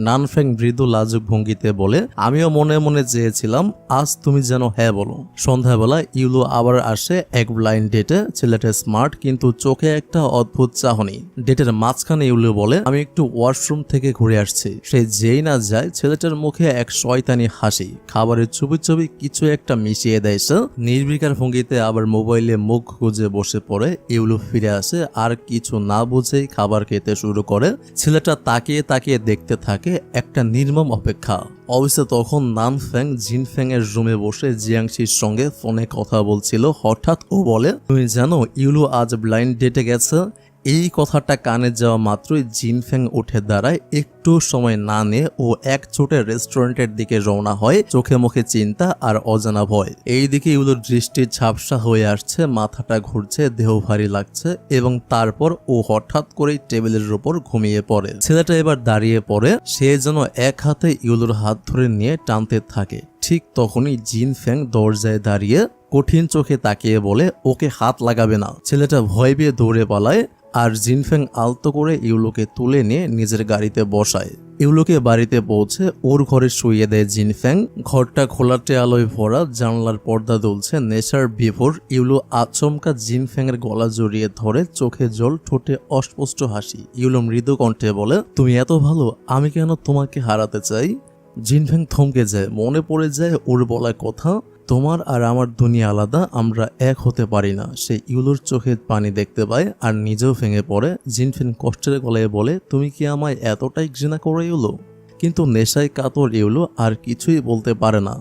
নানফ্যাং মৃদু লাজুক ভঙ্গিতে বলে, আমিও মনে মনে চেয়েছিলাম আজ তুমি যেন হ্যাঁ বলো। সন্ধ্যাবেলা ইউলো আবার আসে এক ব্লাইন্ড ডেটে। ছেলেটা স্মার্ট, কিন্তু চোখে একটা অদ্ভুত চাহনি। ডেটের মাঝখানে ইউলো বলে, আমি একটু ওয়াশরুম থেকে ঘুরে আসছি। সে যেই না যায়, ছেলেটার মুখে এক শয়তানি হাসি। খাবারের ছবি ছবি কিছু একটা মিশিয়ে দেয় সে। নির্বিকার ভঙ্গিতে আবার মোবাইলে মুখ গুজে বসে পড়ে। ইউলো ফিরে আসে, আর কিছু না বুঝেই খাবার খেতে শুরু করে। ছেলেটা তাকিয়ে তাকিয়ে দেখতে থাকে একটা নির্মম অপেক্ষা। অবশ্য তখন নানফ্যাং জিনফ্যাং এর রুমে বসে জিয়াংশির সঙ্গে ফোনে কথা বলছিল। হঠাৎ ও বলে, তুমি জানো ইউলো আজ ব্লাইন্ড ডেটে গেছে? এই কথাটা কানে যাওয়া মাত্রই জিনফ্যাং উঠে দাঁড়ায়। একটু সময় না নিয়ে ও এক ছোটে রেস্টুরেন্টের দিকে রওনা হয়, চোখে মুখে চিন্তা আর অজানা ভয়। এইদিকে ইউলোর দৃষ্টি ঝাপসা হয়ে আসছে, মাথাটা ঘুরছে, দেহ ভারী লাগছে, এবং তারপর ও হঠাৎ করেই টেবিলের উপর ঘুমিয়ে পড়ে। ছেলেটা এবার দাঁড়িয়ে পড়ে, সে যেন এক হাতে ইউলোর হাত ধরে নিয়ে টানতে থাকে। ঠিক তখনই জিনফ্যাং দরজায় দাঁড়িয়ে কঠিন চোখে তাকিয়ে বলে, ওকে হাত লাগাবে না। ছেলেটা ভয় পেয়ে দৌড়ে পালায়, আর জিনফ্যাং আলতো করে ইউলোকে তুলে নিয়ে নিজের গাড়িতে বসায়। ইউলোকে বাড়িতে পৌঁছে ওর ঘরে শুইয়ে দেয় জিনফ্যাং। ঘরটা খোলাটে আলোয় ভরা, জানলার পর্দা দুলছে নেশার বিভোর। ইউলো আচমকা জিনফ্যাং এর গলা জড়িয়ে ধরে, চোখে জল, ঠোঁটে অস্পষ্ট হাসি। ইউলো মৃদু কণ্ঠে বলে, তুমি এত ভালো, আমি কেন তোমাকে হারাতে চাই? জিনফ্যাং থমকে যায়, মনে পড়ে যায় ওর বলা কথা, তোমার আর আমার দুনিয়া আলাদা, আমরা এক হতে পারি না। সে ইউলোর চোখে পানি দেখতে পায় আর নিজেও ভেঙে পড়ে। জিনফ্যাং কষ্টের গলায় বলে, তুমি কি আমায় এতটাই ঘৃণা করে ইউলো? কিন্তু নেশায় কাতর ইউলো আর কিছুই বলতে পারে না।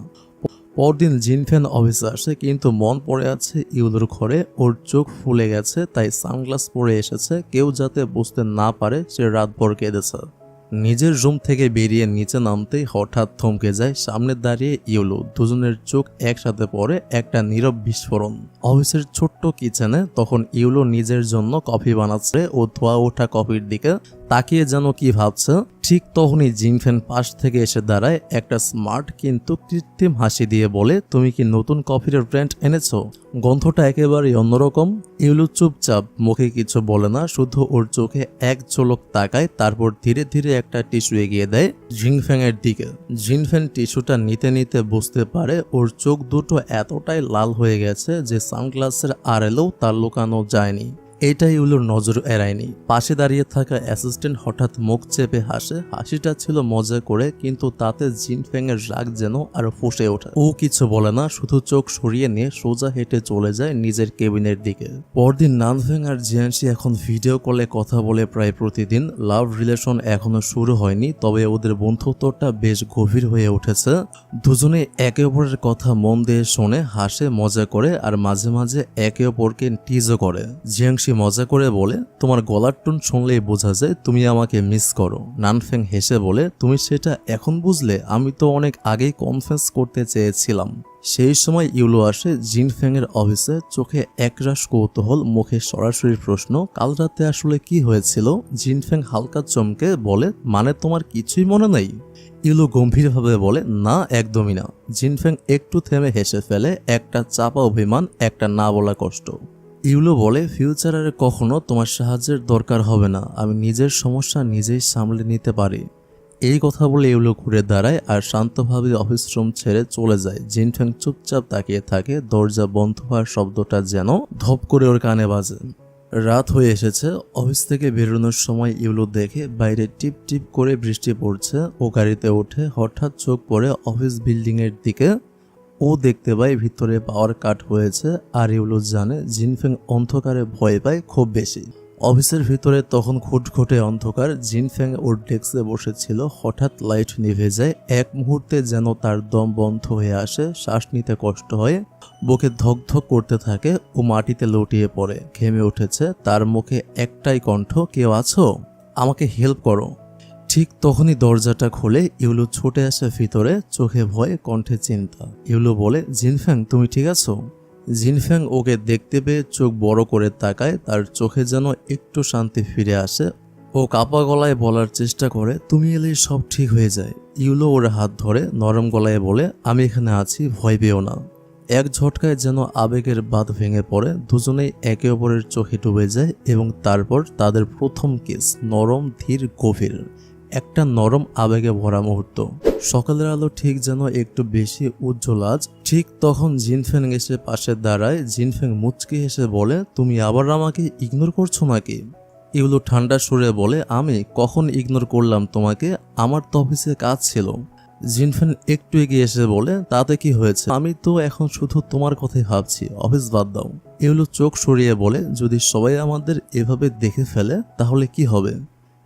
পরদিন জিনফ্যাং অফিসে আসে, কিন্তু মন পড়ে আছে ইউলোর ঘরে। ওর চোখ ফুলে গেছে, তাই সানগ্লাস পরে এসেছে, কেউ যাতে বুঝতে না পারে সে রাতভর কেঁদেছে। নিজের রুম থেকে বেরিয়ে নিচে নামতেই হঠাৎ থমকে যায়। সামনে দাঁড়িয়ে ইউলো। দুজনের চোখ একসাথে পড়ে, একটা নীরব বিস্ফোরণ। অফিসের ছোট্ট কিচেনে তখন ইউলো নিজের জন্য কফি বানাচ্ছে। ও ধোয়া ওঠা কফির দিকে তাকিয়ে যেন কি ভাবছে। ঠিক তখনই জিনফ্যাং পাশ থেকে এসে দাঁড়ায়, একটা স্মার্ট কিন্তু কৃত্রিম হাসি দিয়ে বলে, তুমি কি নতুন কফির ব্র্যান্ড এনেছো? গন্ধটা একেবারে অন্যরকম। ইউলো চুপচাপ, মুখে কিছু বলে না, শুধু ওর চোখে এক ঝলক তাকায়। তারপর ধীরে ধীরে একটা টিস্যু এগিয়ে দেয় জিনফ্যাং এর দিকে। জিনফ্যাং টিস্যুটা নিতে নিতে বুঝতে পারে ওর চোখ দুটো এতটাই লাল হয়ে গেছে যে সানগ্লাসের আড়ালেও তার লুকানো যায়নি। এটা ইউলোর নজর এড়ায়নি। পাশে দাঁড়িয়ে থাকা অ্যাসিস্ট্যান্ট হঠাৎ মুখ চেপে হাসে। হাসিটা ছিল মজা করে, কিন্তু তাতে জিনফ্যাং এর রাগ যেন আরো ফুঁসে ওঠে। ও কিছু বলে না, শুধু চোখ সরিয়ে নিয়ে সোজা হেঁটে চলে যায় নিজের কেবিনের দিকে। পরদিন নানফ্যাং আর জিয়ানশি এখন ভিডিও কলে কথা বলে প্রায় প্রতিদিন। লাভ রিলেশন এখনো শুরু হয়নি, তবে ওদের বন্ধুত্বটা বেশ গভীর হয়ে উঠেছে। দুজনে একে অপরের কথা মন দিয়ে শোনে, হাসে, মজা করে, আর মাঝে মাঝে একে অপরকে টিজও করে। জিয়াংশি মজা করে বলে, তোমার গলার টোন শুনলেই বোঝা যায় তুমি আমাকে মিস করো। নানফ্যাং হেসে বলে, তুমি সেটা এখন বুঝলে? আমি তো অনেক আগেই কনফেস করতে চেয়েছিলাম। সেই সময় ইউলো আসে জিনফেং এর অফিসে, চোখে একরাশ কৌতূহল, মুখে সরাসরি প্রশ্ন, কাল রাতে আসলে কি হয়েছিল? জিনফেং হালকা চমকে বলে, মানে তোমার কিছুই মনে নেই? ইউলো গম্ভীরভাবে বলে, না একদমই না। জিনফেং একটু থেমে হেসে ফেলে, একটা চাপা অভিমান, একটা না বলা কষ্ট। ইউলো বলে, ফিউচারে কখনো তোমার সাহায্যের দরকার হবে না, আমি নিজের সমস্যা নিজেই সামলে নিতে পারি। এই কথা বলে ইউলো ঘুরে দাঁড়ায় আর শান্তভাবে অফিস রুম ছেড়ে চলে যায়। জিনফেং চুপচাপ তাকিয়ে থাকে, দরজা বন্ধ হওয়ার শব্দটা যেন ধপ করে ওর কানে বাজে। রাত হয়ে এসেছে। অফিস থেকে বেরোনোর সময় ইউলো দেখে বাইরে টিপ টিপ করে বৃষ্টি পড়ছে। ও গাড়িতে ওঠে, হঠাৎ চোখ পড়ে অফিস বিল্ডিং এর দিকে। ও দেখতে পায় ভিতরে পাওয়ার কাট হয়েছে, আর ইউলো জানে জিনফেং অন্ধকারে ভয় পায় খুব বেশি। অফিসের ভিতরে তখন খুটখুটে অন্ধকার। জিনফেং ওর ডেস্কে বসেছিল, হঠাৎ লাইট নিভে যায়। এক মুহূর্তে যেন তার দম বন্ধ হয়ে আসে, শ্বাস নিতে কষ্ট হয়, বুকে ধক ধক করতে থাকে। ও মাটিতে লুটিয়ে পড়ে, ঘেমে উঠেছে। তার মুখে একটাই কণ্ঠ, কেউ আছো? আমাকে হেল্প করো। ঠিক তখনই দরজাটা খুলে ইউলো ছুটে আসে ভিতরে, চোখে ভয়, কণ্ঠে চিন্তা। ইউলো বলে, জিনফেং তুমি ঠিক আছো? জিনফেং ওকে দেখতে পেয়ে চোখ বড় করে তাকায়, তার চোখে যেন একটু শান্তি ফিরে আসে। ও কাপা গলায় বলার চেষ্টা করে, তুমি এলেই সব ঠিক হয়ে যায়। ইউলো ওর হাত ধরে নরম গলায় বলে, আমি এখানে আছি, ভয় পেও না। এক ঝটকায় যেন আবেগের বাঁধ ভেঙে পড়ে, দুজনেই একে অপরের চোখে ডুবে যায় এবং তারপর তাদের প্রথম কিস, নরম, ধীর, গভীর, একটা নরম আবেগে ভরা মুহূর্ত। সকালের আলো ঠিক যেন একটু বেশি উজ্জ্বল আজ। ঠিক তখন জিনফেং এসে পাশে দাঁড়ায়। জিনফেং মুচকি হেসে বলে, তুমি আবার আমাকে ইগনোর করছো নাকি? ইউলো ঠান্ডা সুরে বলে, আমি কখন ইগনোর করলাম তোমাকে? আমার তো অফিসে কাজ ছিল। জিনফেং একটু এগিয়ে এসে বলে, তাতে কি হয়েছে? আমি তো এখন শুধু তোমার কথাই ভাবছি, অফিস বাদ দাও। ইউলো চোখ সরিয়ে বলে, যদি সবাই আমাদের এভাবে দেখে ফেলে তাহলে কি হবে?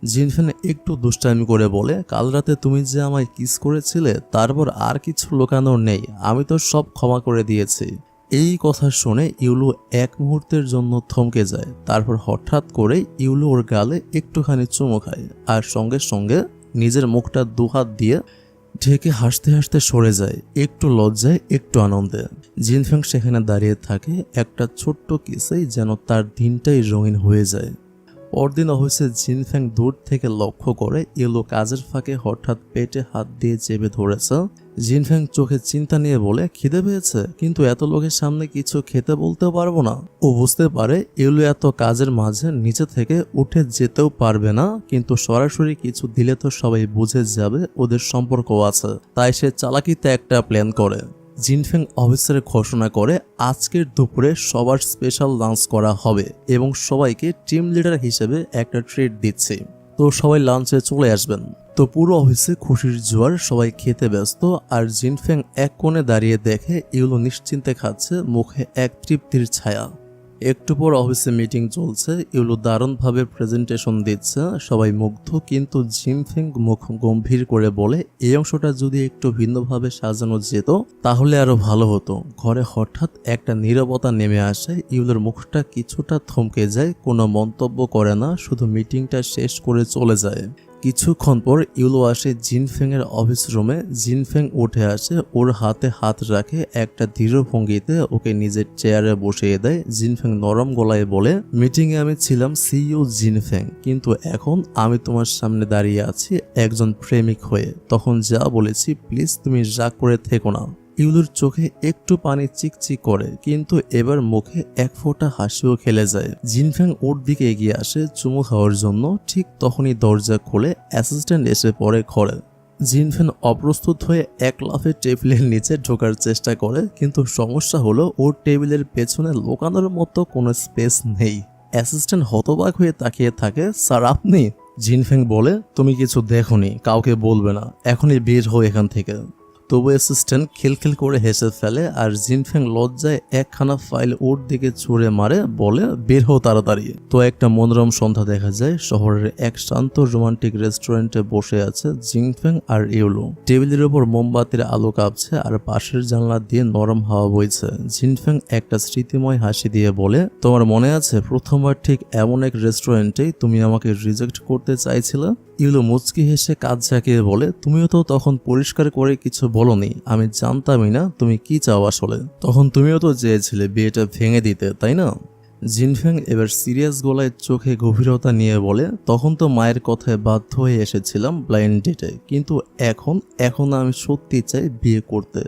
জিনফেং একটু দুষ্টামি করে বলে, কাল রাতে তুমি যে আমায় কিস করেছিলে, তারপর আর কিছু লুকানোর নেই, আমি তো সব ক্ষমা করে দিয়েছি। এই কথা শুনে ইউলো এক মুহূর্তের জন্য থমকে যায়। তারপর হঠাৎ করে ইউলো ওর গালে একটুখানি চুমু খায় আর সঙ্গে সঙ্গে নিজের মুখটা দুহাত দিয়ে ঢেকে হাসতে হাসতে সরে যায়, একটু লজ্জায়, একটু আনন্দে। জিনফেং সেখানে দাঁড়িয়ে থাকে, একটা ছোট্ট কিসেই যেন তার দিনটাই রঙিন হয়ে যায়। পরদিন অফিসে জিনফেং দূর থেকে লক্ষ্য করে ইউলো কাজের ফাঁকে হঠাৎ পেটে হাত দিয়ে চেপে ধরেছে। জিনফেং চোখে চিন্তা নিয়ে বলে, খিদে পেয়েছে, কিন্তু এত লোকের সামনে কিছু খেতে বলতেও পারবো না। ও বুঝতে পারে ইউলো এত কাজের মাঝে নিচে থেকে উঠে যেতেও পারবে না, কিন্তু সরাসরি কিছু দিলে তো সবাই বুঝে যাবে ওদের সম্পর্ক আছে। তাই সে চালাকিতে একটা প্ল্যান করে। জিনফেং অফিসার ঘোষণা করে, আজকের দুপুরে সবার স্পেশাল লাঞ্চ করা হবে এবং সবাইকে টিম লিডার হিসেবে একটা ট্রিট দিচ্ছে, তো সবাই লাঞ্চে চলে আসবেন। তো পুরো অফিসে খুশির জোয়ার, সবাই খেতে ব্যস্ত। আর জিনফেং এক কোণে দাঁড়িয়ে দেখে ইউলো নিশ্চিন্তে খাচ্ছে, মুখে এক তৃপ্তির ছায়া। একটু পর অফিসে মিটিং চলছে, ইউলো দারুণভাবে প্রেজেন্টেশন দিচ্ছে, সবাই মুগ্ধ। কিন্তু জিনফেং মুখ গম্ভীর করে বলে, এই অংশটা যদি একটু ভিন্নভাবে সাজানো যেত তাহলে আরো ভালো হতো। ঘরে হঠাৎ একটা নীরবতা নেমে আসে, ইউলোর মুখটা কিছুটা থমকে যায়, কোনো মন্তব্য করে না, শুধু মিটিংটা শেষ করে চলে যায়। কিছুক্ষণ পর ইউলো আসে জিনফেং এর অফিস রুমে। জিনফেং উঠে আসে, ওর হাতে হাত রাখে, একটা দৃঢ় ভঙ্গিতে ওকে নিজের চেয়ারে বসিয়ে দেয়। জিনফেং নরম গলায় বলে, মিটিংয়ে আমি ছিলাম সিইও জিনফেং, কিন্তু এখন আমি তোমার সামনে দাঁড়িয়ে আছি একজন প্রেমিক হয়ে। তখন যা বলেছি প্লিজ তুমি রাগ করে থেকো না। ইউলোর চোখে একটু পানি চিকচিক করে, কিন্তু এবার মুখে এক ফোঁটা হাসিও খেলে যায়। জিনফেং ওর দিকে এগিয়ে আসে চুমু খাওয়ার জন্য। ঠিক তখনই দরজা খুলে অ্যাসিস্ট্যান্ট এসে পড়ে ঘরে। জিনফেং অপ্রস্তুত হয়ে এক লাফে টেবিলের নিচে ঢোকার চেষ্টা করে, কিন্তু সমস্যা হলো ওর টেবিলের পেছনে লুকানোর মতো কোনো স্পেস নেই। অ্যাসিস্ট্যান্ট হতবাক হয়ে তাকিয়ে থাকে, স্যার আপনি? জিনফেং বলে, তুমি কিছু দেখোনি, কাউকে বলবে না, এখনই বের হও এখান থেকে। তবু অ্যাসিস্ট্যান্ট খিলখিল করে হেসে ফেলে, আর জিনফেং লজ্জায় একখানা ফাইল ওর দিকে ছুঁড়ে মারে, বলে, বের হও তাড়াতাড়ি। তো একটা মনোরম সন্ধ্যা দেখা যায়। শহরের এক শান্ত রোমান্টিক রেস্টুরেন্টে বসে আছে জিনফেং আর ইউলো। টেবিলের উপর মোমবাতির আলো কাঁপছে আর পাশের জানলা দিয়ে নরম হাওয়া বইছে। জিনফেং একটা স্মৃতিময় হাসি দিয়ে বলে, তোমার মনে আছে প্রথমবার ঠিক এমন এক রেস্টুরেন্টেই তুমি আমাকে রিজেক্ট করতে চাইছিলে? ইউলো মুচকি হেসে কাজ ঝাঁকিয়ে বলে, তুমিও তো তখন পরিষ্কার করে কিছু বলনি, আমি জানতামই না তুমি কি চাও আসলে। তখন তুমিও তো চেয়েছিলে বিয়েটা ভেঙে দিতে, তাই না? জিনফেং এবার সিরিয়াস গলায় চোখে গভীরতা নিয়ে বলে, তখন তো মায়ের কথায় বাধ্য হয়ে এসেছিলাম ব্লাইন্ড ডেটে, কিন্তু এখন আমি সত্যি চাই বিয়ে করতে।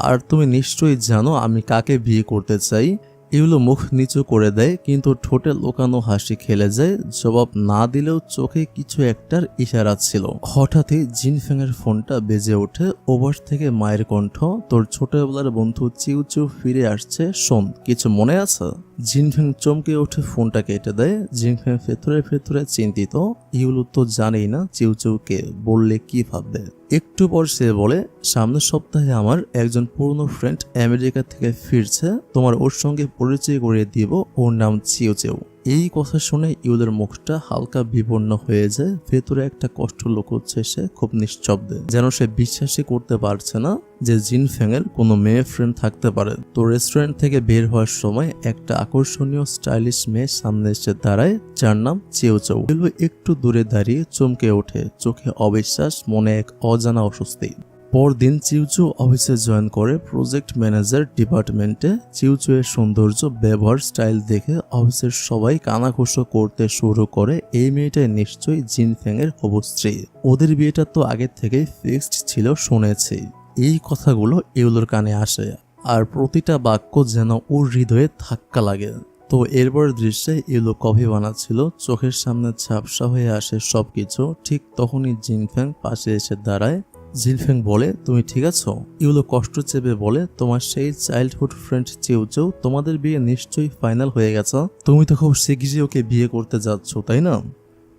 আর তুমি নিশ্চয়ই জানো আমি কাকে বিয়ে করতে চাই। ইউলো মুখ নিচু করে দেয়, কিন্তু ঠোঁটে লুকানো হাসি খেলে যায়। জবাব না দিলেও চোখে কিছু একটার ইশারা ছিল। হঠাৎই জিনফেং এর ফোনটা বেজে ওঠে। ওভার থেকে মায়ের কণ্ঠ, তোর ছোটবেলার বন্ধু চিউ চিউ ফিরে আসছে, শোন, কিছু মনে আছে? জিনফেং চমকে উঠে ফোনটা কেটে দেয়। জিনফেং ভেতরে চিন্তিত, ইউলো তো জানেই না চিউ চিউ কে, বললে কি ভাববে। একটু পর সে বলে, সামনের সপ্তাহে আমার একজন পুরনো ফ্রেন্ড আমেরিকা থেকে ফিরছে, তোমার ওর সঙ্গে পরিচয় করিয়ে দিব, ওর নাম চিউ চিউ। এই কথা শুনে ইউলের মুখটা হালকা বিবর্ণ হয়ে যায়। ভেতরে একটা কষ্ট লুকোচ্ছে সে খুব নিঃশব্দে, যেন সে বিশ্বাসই করতে পারছে না যে জিনফেং এর কোনো মেয়ে ফ্রেন্ড থাকতে পারে। তো রেস্টুরেন্ট থেকে বের হওয়ার সময় একটা আকর্ষণীয় স্টাইলিশ মেয়ে সামনে এসে দাঁড়ায়, যার নাম চিউ চিউ। ইউলো একটু দূরে দাঁড়িয়ে চমকে ওঠে, চোখে অবিশ্বাস, মনে এক অজানা অস্বস্তি। পরদিন চিউচু অফিসে জয়েন করে প্রজেক্ট ম্যানেজার ডিপার্টমেন্টে। চিউচু এর সৌন্দর্য, ব্যবহার, স্টাইল দেখে অফিসের সবাই কানাঘুষো করতে শুরু করে, এই মেয়েটাই নিশ্চয়ই জিনফেং এর হবু স্ত্রী। ওদের বিয়েটা তো আগে থেকেই ফিক্সড ছিল শুনেছি। এই কথাগুলো ইউলোর কানে আসে, আর প্রতিটা বাক্য যেন ওর হৃদয়ে ধাক্কা লাগে। তো এরপর দৃশ্যে ইউলো কফি বানাচ্ছিল, চোখের সামনে ঝাপসা হয়ে আসে সবকিছু। ঠিক তখনই জিনফেং পাশে এসে দাঁড়ায়। জিনফেং বলে, তুমি ঠিক আছো? ইউলো কষ্ট চেপে বলে, তোমার সেই চাইল্ডহুড ফ্রেন্ড চিউ চিউ, তোমাদের বিয়ে নিশ্চয়ই ফাইনাল হয়ে গেছে, তুমি তো খুব শিগগিরই ওকে বিয়ে করতে যাচ্ছ, তাই না?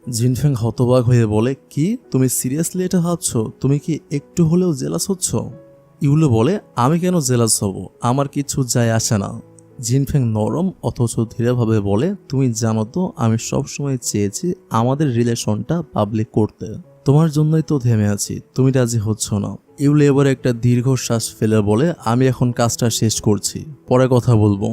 জিনফেং হতবাক হয়ে বলে, কি, তুমি সিরিয়াসলি এটা ভাবছো? তুমি কি একটু হলেও জেলাস হচ্ছ? ইউলো বলে, আমি কেন জেলাস হব, আমার কিছু যায় আসে না। জিনফেং নরম অথচ ধীরেভাবে বলে, তুমি জানো তো আমি সবসময় চেয়েছি আমাদের রিলেশনটা পাবলিক করতে, তোমার জন্যই তো থেমে আছি, তুমি রাজি হচ্ছ না। ইউলো এবার একটা দীর্ঘশ্বাস ফেলে বলে, আমি এখন কাজটা শেষ করছি, পরে কথা বলবো।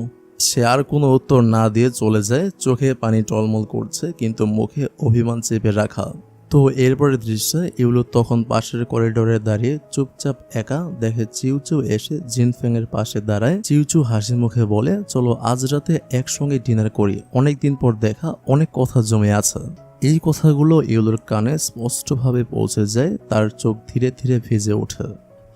সে আর কোনো উত্তর না দিয়ে চলে যায়। চোখে পানি টলমল করছে, কিন্তু মুখে অভিমান চেপে রাখা। তো এরপরে দৃশ্যে ইউলো তখন পাশের করিডোরে দাঁড়িয়ে চুপচাপ একা। দেখে চিউচু এসে জিনফেং এর পাশে দাঁড়ায়। চিউচু হাসি মুখে বলে, চলো আজ রাতে একসঙ্গে ডিনার করি, অনেকদিন পর দেখা, অনেক কথা জমে আছে। এই কথাগুলো ইউলোর কানে স্পষ্টভাবে পৌঁছে যায়। তার চোখ ধীরে ধীরে ভিজে ওঠে।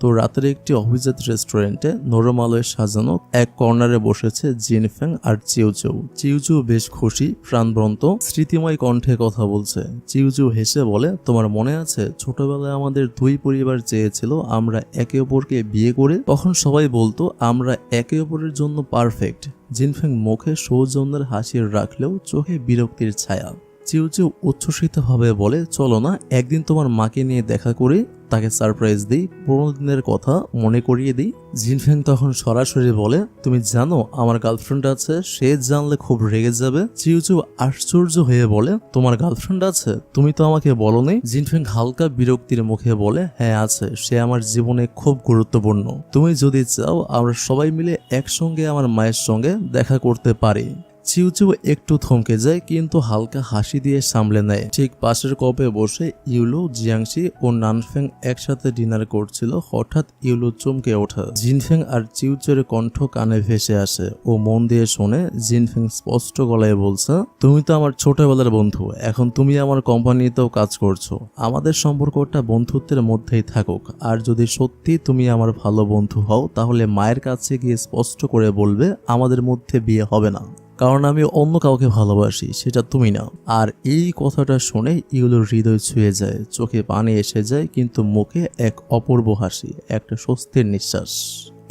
তো রাতের একটি অভিজাত রেস্টুরেন্টে নরম আলোয় সাজানো এক কর্নারে বসেছে জিনফেং আর চিউচু। চিউচু বেশ খুশি, প্রাণবন্ত, স্মৃতিময় কণ্ঠে কথা বলছে। চিউচু হেসে বলে, তোমার মনে আছে ছোটবেলায় আমাদের দুই পরিবার চেয়েছিল আমরা একে অপরকে বিয়ে করে, তখন সবাই বলতো আমরা একে অপরের জন্য পারফেক্ট। জিনফেং মুখে সৌজন্যের হাসি রাখলেও চোখে বিরক্তির ছায়া। চিউচু উচ্ছ্বসিতভাবে বলে, চলো না একদিন তোমার মাকে নিয়ে দেখা করে তাকে সারপ্রাইজ দিই, পুরোনো দিনের কথা মনে করিয়ে দিই। জিনফেং তখন সরাসরি বলে, তুমি জানো আমার গার্লফ্রেন্ড আছে, সে জানলে খুব রেগে যাবে। চিউচু আশ্চর্য হয়ে বলে, তোমার গার্লফ্রেন্ড আছে? তুমি তো আমাকে বলোনি। জিনফেং হালকা বিরক্তির মুখে বলে, হ্যাঁ আছে, সে আমার জীবনে খুব গুরুত্বপূর্ণ। তুমি যদি চাও আমরা সবাই মিলে একসঙ্গে আমার মায়ের সঙ্গে দেখা করতে পারি। চিউচু একটু থমকে যায়, কিন্তু হালকা হাসি দিয়ে সামলে নেয়। ঠিক পাশের কপে বসে ইউলো, জিয়াংশি ও নানফেং একসাথে ডিনার করছিল। হঠাৎ ইউলো চমকে ওঠে। জিনফেং আর চিউচুর কণ্ঠ কানে ভেসে আসে। ও মন দিয়ে শোনে। জিনফেং স্পষ্ট গলায় বলছে, তুমি তো আমার ছোটবেলার বন্ধু, এখন তুমি আমার কোম্পানিতেও কাজ করছো, আমাদের সম্পর্কটা বন্ধুত্বের মধ্যেই থাকুক। আর যদি সত্যি তুমি আমার ভালো বন্ধু হও, তাহলে মায়ের কাছে গিয়ে স্পষ্ট করে বলবে আমাদের মধ্যে বিয়ে হবে না, কারণ আমি অন্য কাউকে ভালোবাসি, সেটা তুমি না। আর এই কথাটা শুনে ইউলোর হৃদয় ছুঁয়ে যায়, চোখে পানি এসে যায়, কিন্তু মুখে এক অপূর্ব হাসি, একটা স্বস্তির নিঃশ্বাস।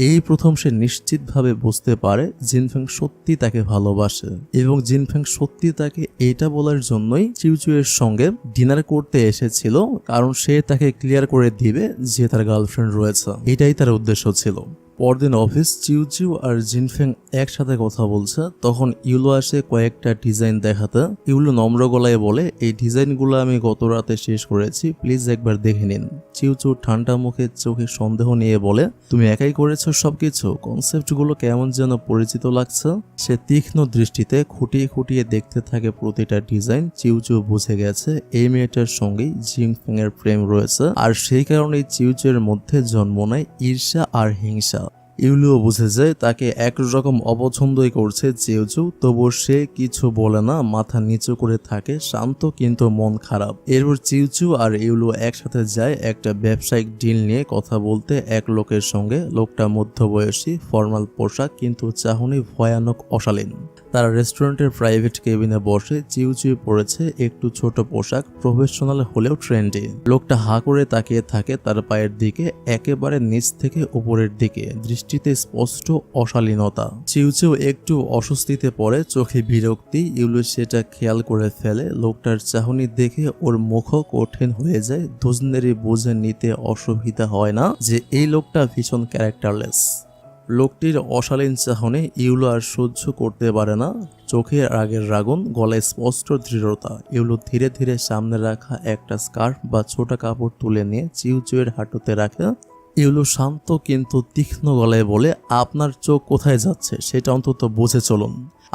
এই প্রথম সে নিশ্চিতভাবে বুঝতে পারে জিনফেং সত্যি তাকে ভালোবাসে, এবং জিনফেং সত্যি তাকে এইটা বলার জন্যই চিউচুয়ের সঙ্গে ডিনার করতে এসেছিল, কারণ সে তাকে ক্লিয়ার করে দিবে যে তার গার্লফ্রেন্ড রয়েছে। এটাই তার উদ্দেশ্য ছিল। পরদিন অফিস, চিউ চিউ আর জিনফেং একসাথে কথা বলছে। তখন ইউলো আসে কয়েকটা ডিজাইন দেখাতে। ইউলো নম্র গলায় বলে, এই ডিজাইনগুলো আমি গত রাতে শেষ করেছি, প্লিজ একবার দেখে নিন। চিউ চিউ ঠান্ডা মুখে চোখে সন্দেহ নিয়ে বলে, তুমি একাই করেছো সবকিছু? কনসেপ্টগুলো কেমন যেন পরিচিত লাগছে। সে তীক্ষ্ণ দৃষ্টিতে খুঁটিয়ে খুঁটিয়ে দেখতে থাকে প্রতিটা ডিজাইন। চিউ চিউ বুঝে গেছে এই মেয়েটার সঙ্গেই জিনফেং এর প্রেম রয়েছে, আর সেই কারণেই চিউ চিউ এর মধ্যে জন্ম নেয় ঈর্ষা আর হিংসা। ইউলিও বুঝে যায় তাকে একরকম অপছন্দই করছে চিউ চিউ, তবুও সে কিছু বলে না, মাথা নিচু করে থাকে, শান্ত কিন্তু মন খারাপ। এরপর চিউ চিউ আর ইউলিও একসাথে যায় একটা ব্যবসায়িক ডিল নিয়ে কথা বলতে এক লোকের সঙ্গে। লোকটা মধ্যবয়সী, ফর্মাল পোশাক, কিন্তু চাহনি ভয়ানক অশালীন। তারা রেস্টুরেন্টের প্রাইভেট কেবিনে বসে। চিউ চিউ পরেছে একটু ছোট পোশাক, প্রফেশনাল হলেও ট্রেন্ডি। লোকটা হা করে তাকিয়ে থাকে তার পায়ের দিকে, একেবারে নিচ থেকে উপরের দিকে, দৃষ্টিতে স্পষ্ট অশালীনতা। চিউ চিউ একটু অস্বস্তিতে পড়ে, চোখে বিরক্তি। ইউলু সেটা খেয়াল করে ফেলে। লোকটার চাহনি দেখে ওর মুখও কঠিন হয়ে যায়। দুজনেরই বুঝে নিতে অসুবিধা হয় না যে এই লোকটা ভীষণ ক্যারেক্টারলেস। লোকটির অশালীন চাহনি ইউলো আর সহ্য করতে পারে না। চোখে রাগের রাগুন, গলায় স্পষ্ট দৃঢ়তা। ইউলো ধীরে ধীরে সামনে রাখা একটা স্কার্ফ বা ছোট কাপড় তুলে নিয়ে চিউ চিউয়ের হাঁটুতে রাখে। ইউলো শান্ত কিন্তু তীক্ষ্ণ গলায় বলে, আপনার চোখ কোথায় যাচ্ছে সেটা অন্তত বুঝে চলুন।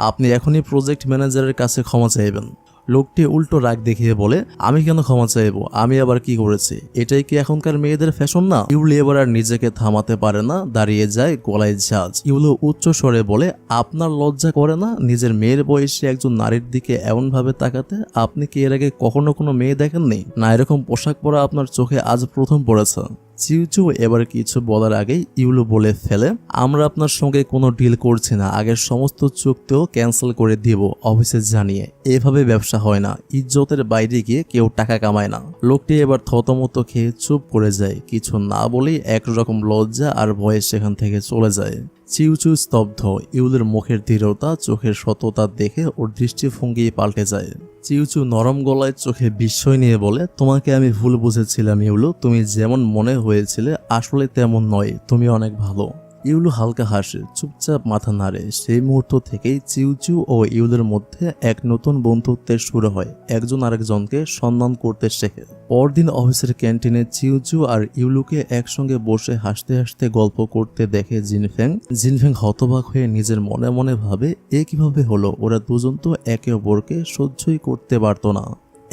আপনি এখনই প্রজেক্ট ম্যানেজারের কাছে ক্ষমা চাইবেন। লোকটি উল্টো রাগ দেখিয়ে বলে, আমি কেন ক্ষমা চাইবো? আমি আবার কি করেছি? এটাই কি এখনকার মেয়েদের ফ্যাশন না? ইউলো এবার আর নিজেকে থামাতে পারে না, দাঁড়িয়ে যায়, গলায় ঝাঁজ। ইউলো উচ্চ স্বরে বলে, আপনার লজ্জা করে না নিজের মেয়ের বয়সে একজন নারীর দিকে এমন ভাবে তাকাতে? আপনি কি এর আগে কখনো কোনো মেয়ে দেখেননি? না এরকম পোশাক পরা আপনার চোখে আজ প্রথম পড়েছে? চিউ চিউ এবার কিছু বলার আগেই ইউলো বলে ফেলে, আমরা আপনার সঙ্গে কোনো ডিল করছি না, আগের সমস্ত চুক্তিও ক্যান্সেল করে দিব অফিসে জানিয়ে। এভাবে ব্যবসা হয় না, ইজ্জতের বাইরে গিয়ে কেউ টাকা কামায় না। লোকটি এবার থতমত খেয়ে চুপ করে যায়, কিছু না বলেই একরকম লজ্জা আর ভয়ে সেখান থেকে চলে যায়। চিউ চিউ স্তব্ধ। ইউলের মুখের দৃঢ়তা, চোখের সততা দেখে ওর দৃষ্টিভঙ্গি পাল্টে যায়। চিউ চিউ নরম গলায় চোখে বিস্ময় নিয়ে বলে, তোমাকে আমি ভুল বুঝেছিলাম ইউলো, তুমি যেমন মনে হয়েছিলে আসলে তেমন নয়, তুমি অনেক ভালো। ইউলো হালকা হাসে, চুপচাপ মাথা নাড়ে। সেই মুহূর্ত থেকেই চিউ চিউ ও ইউলের মধ্যে এক নতুন বন্ধুত্বের শুরু হয়। একজন আরেকজনকে সম্মান করতে শেখে। পরদিন অফিসের ক্যান্টিনে চিউ চিউ আর ইউলুকে একসঙ্গে বসে হাসতে হাসতে গল্প করতে দেখে জিনফেং। জিনফেং হতবাক হয়ে নিজের মনে মনে ভাবে, এ কিভাবে হলো? ওরা দুজন তো একে অপরকে সহ্যই করতে পারতো না।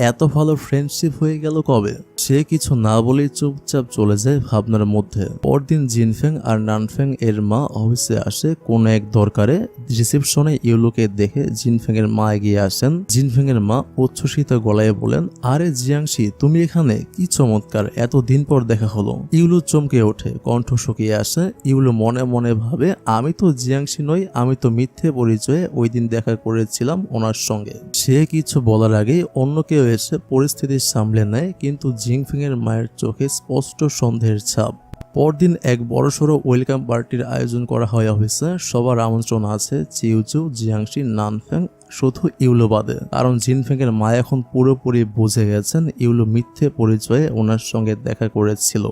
এত ভালো ফ্রেন্ডশিপ হয়ে গেল কবে? সে কিছু না বলেই চুপচাপ চলে যায় ভাবনার মধ্যে। পরদিন জিনফেং আর নানফেং এর মা অফিসে আসে কোন এক দরকারে। রিসেপশনে ইউলুকে দেখে জিনফেং এর মা এগিয়ে আসেন। জিনফেং এর মা উচ্ছ্বসিত গলায় বলেন, আরে জিয়াংশি, তুমি এখানে? কি চমৎকার, এতদিন পর দেখা হলো। ইউলু চমকে ওঠে, কণ্ঠ শুকিয়ে আসে। ইউলু মনে মনে ভাবে, আমি তো জিয়াংশি নই, আমি তো মিথ্যে পরিচয়ে ওই দিন দেখা করেছিলাম ওনার সঙ্গে। সে কিছু বলার আগেই অন্য কেউ এসে পরিস্থিতি সামলে নেয়, কিন্তু জিনফেং এর মায়ের চোখে স্পষ্ট সন্দেহের ছাপ। পরদিন এক বড়সড় ওয়েলকাম পার্টির আয়োজন করা হয় অফিসে। সবার আমন্ত্রণ আছে, চিউ চিউ, জিয়াংশি, নানফেং, শুধু ইউলো বাদে। কারণ জিনফেং এর মা এখন পুরোপুরি বুঝে গেছেন ইউলো মিথ্যে পরিচয়ে ওনার সঙ্গে দেখা করেছিল।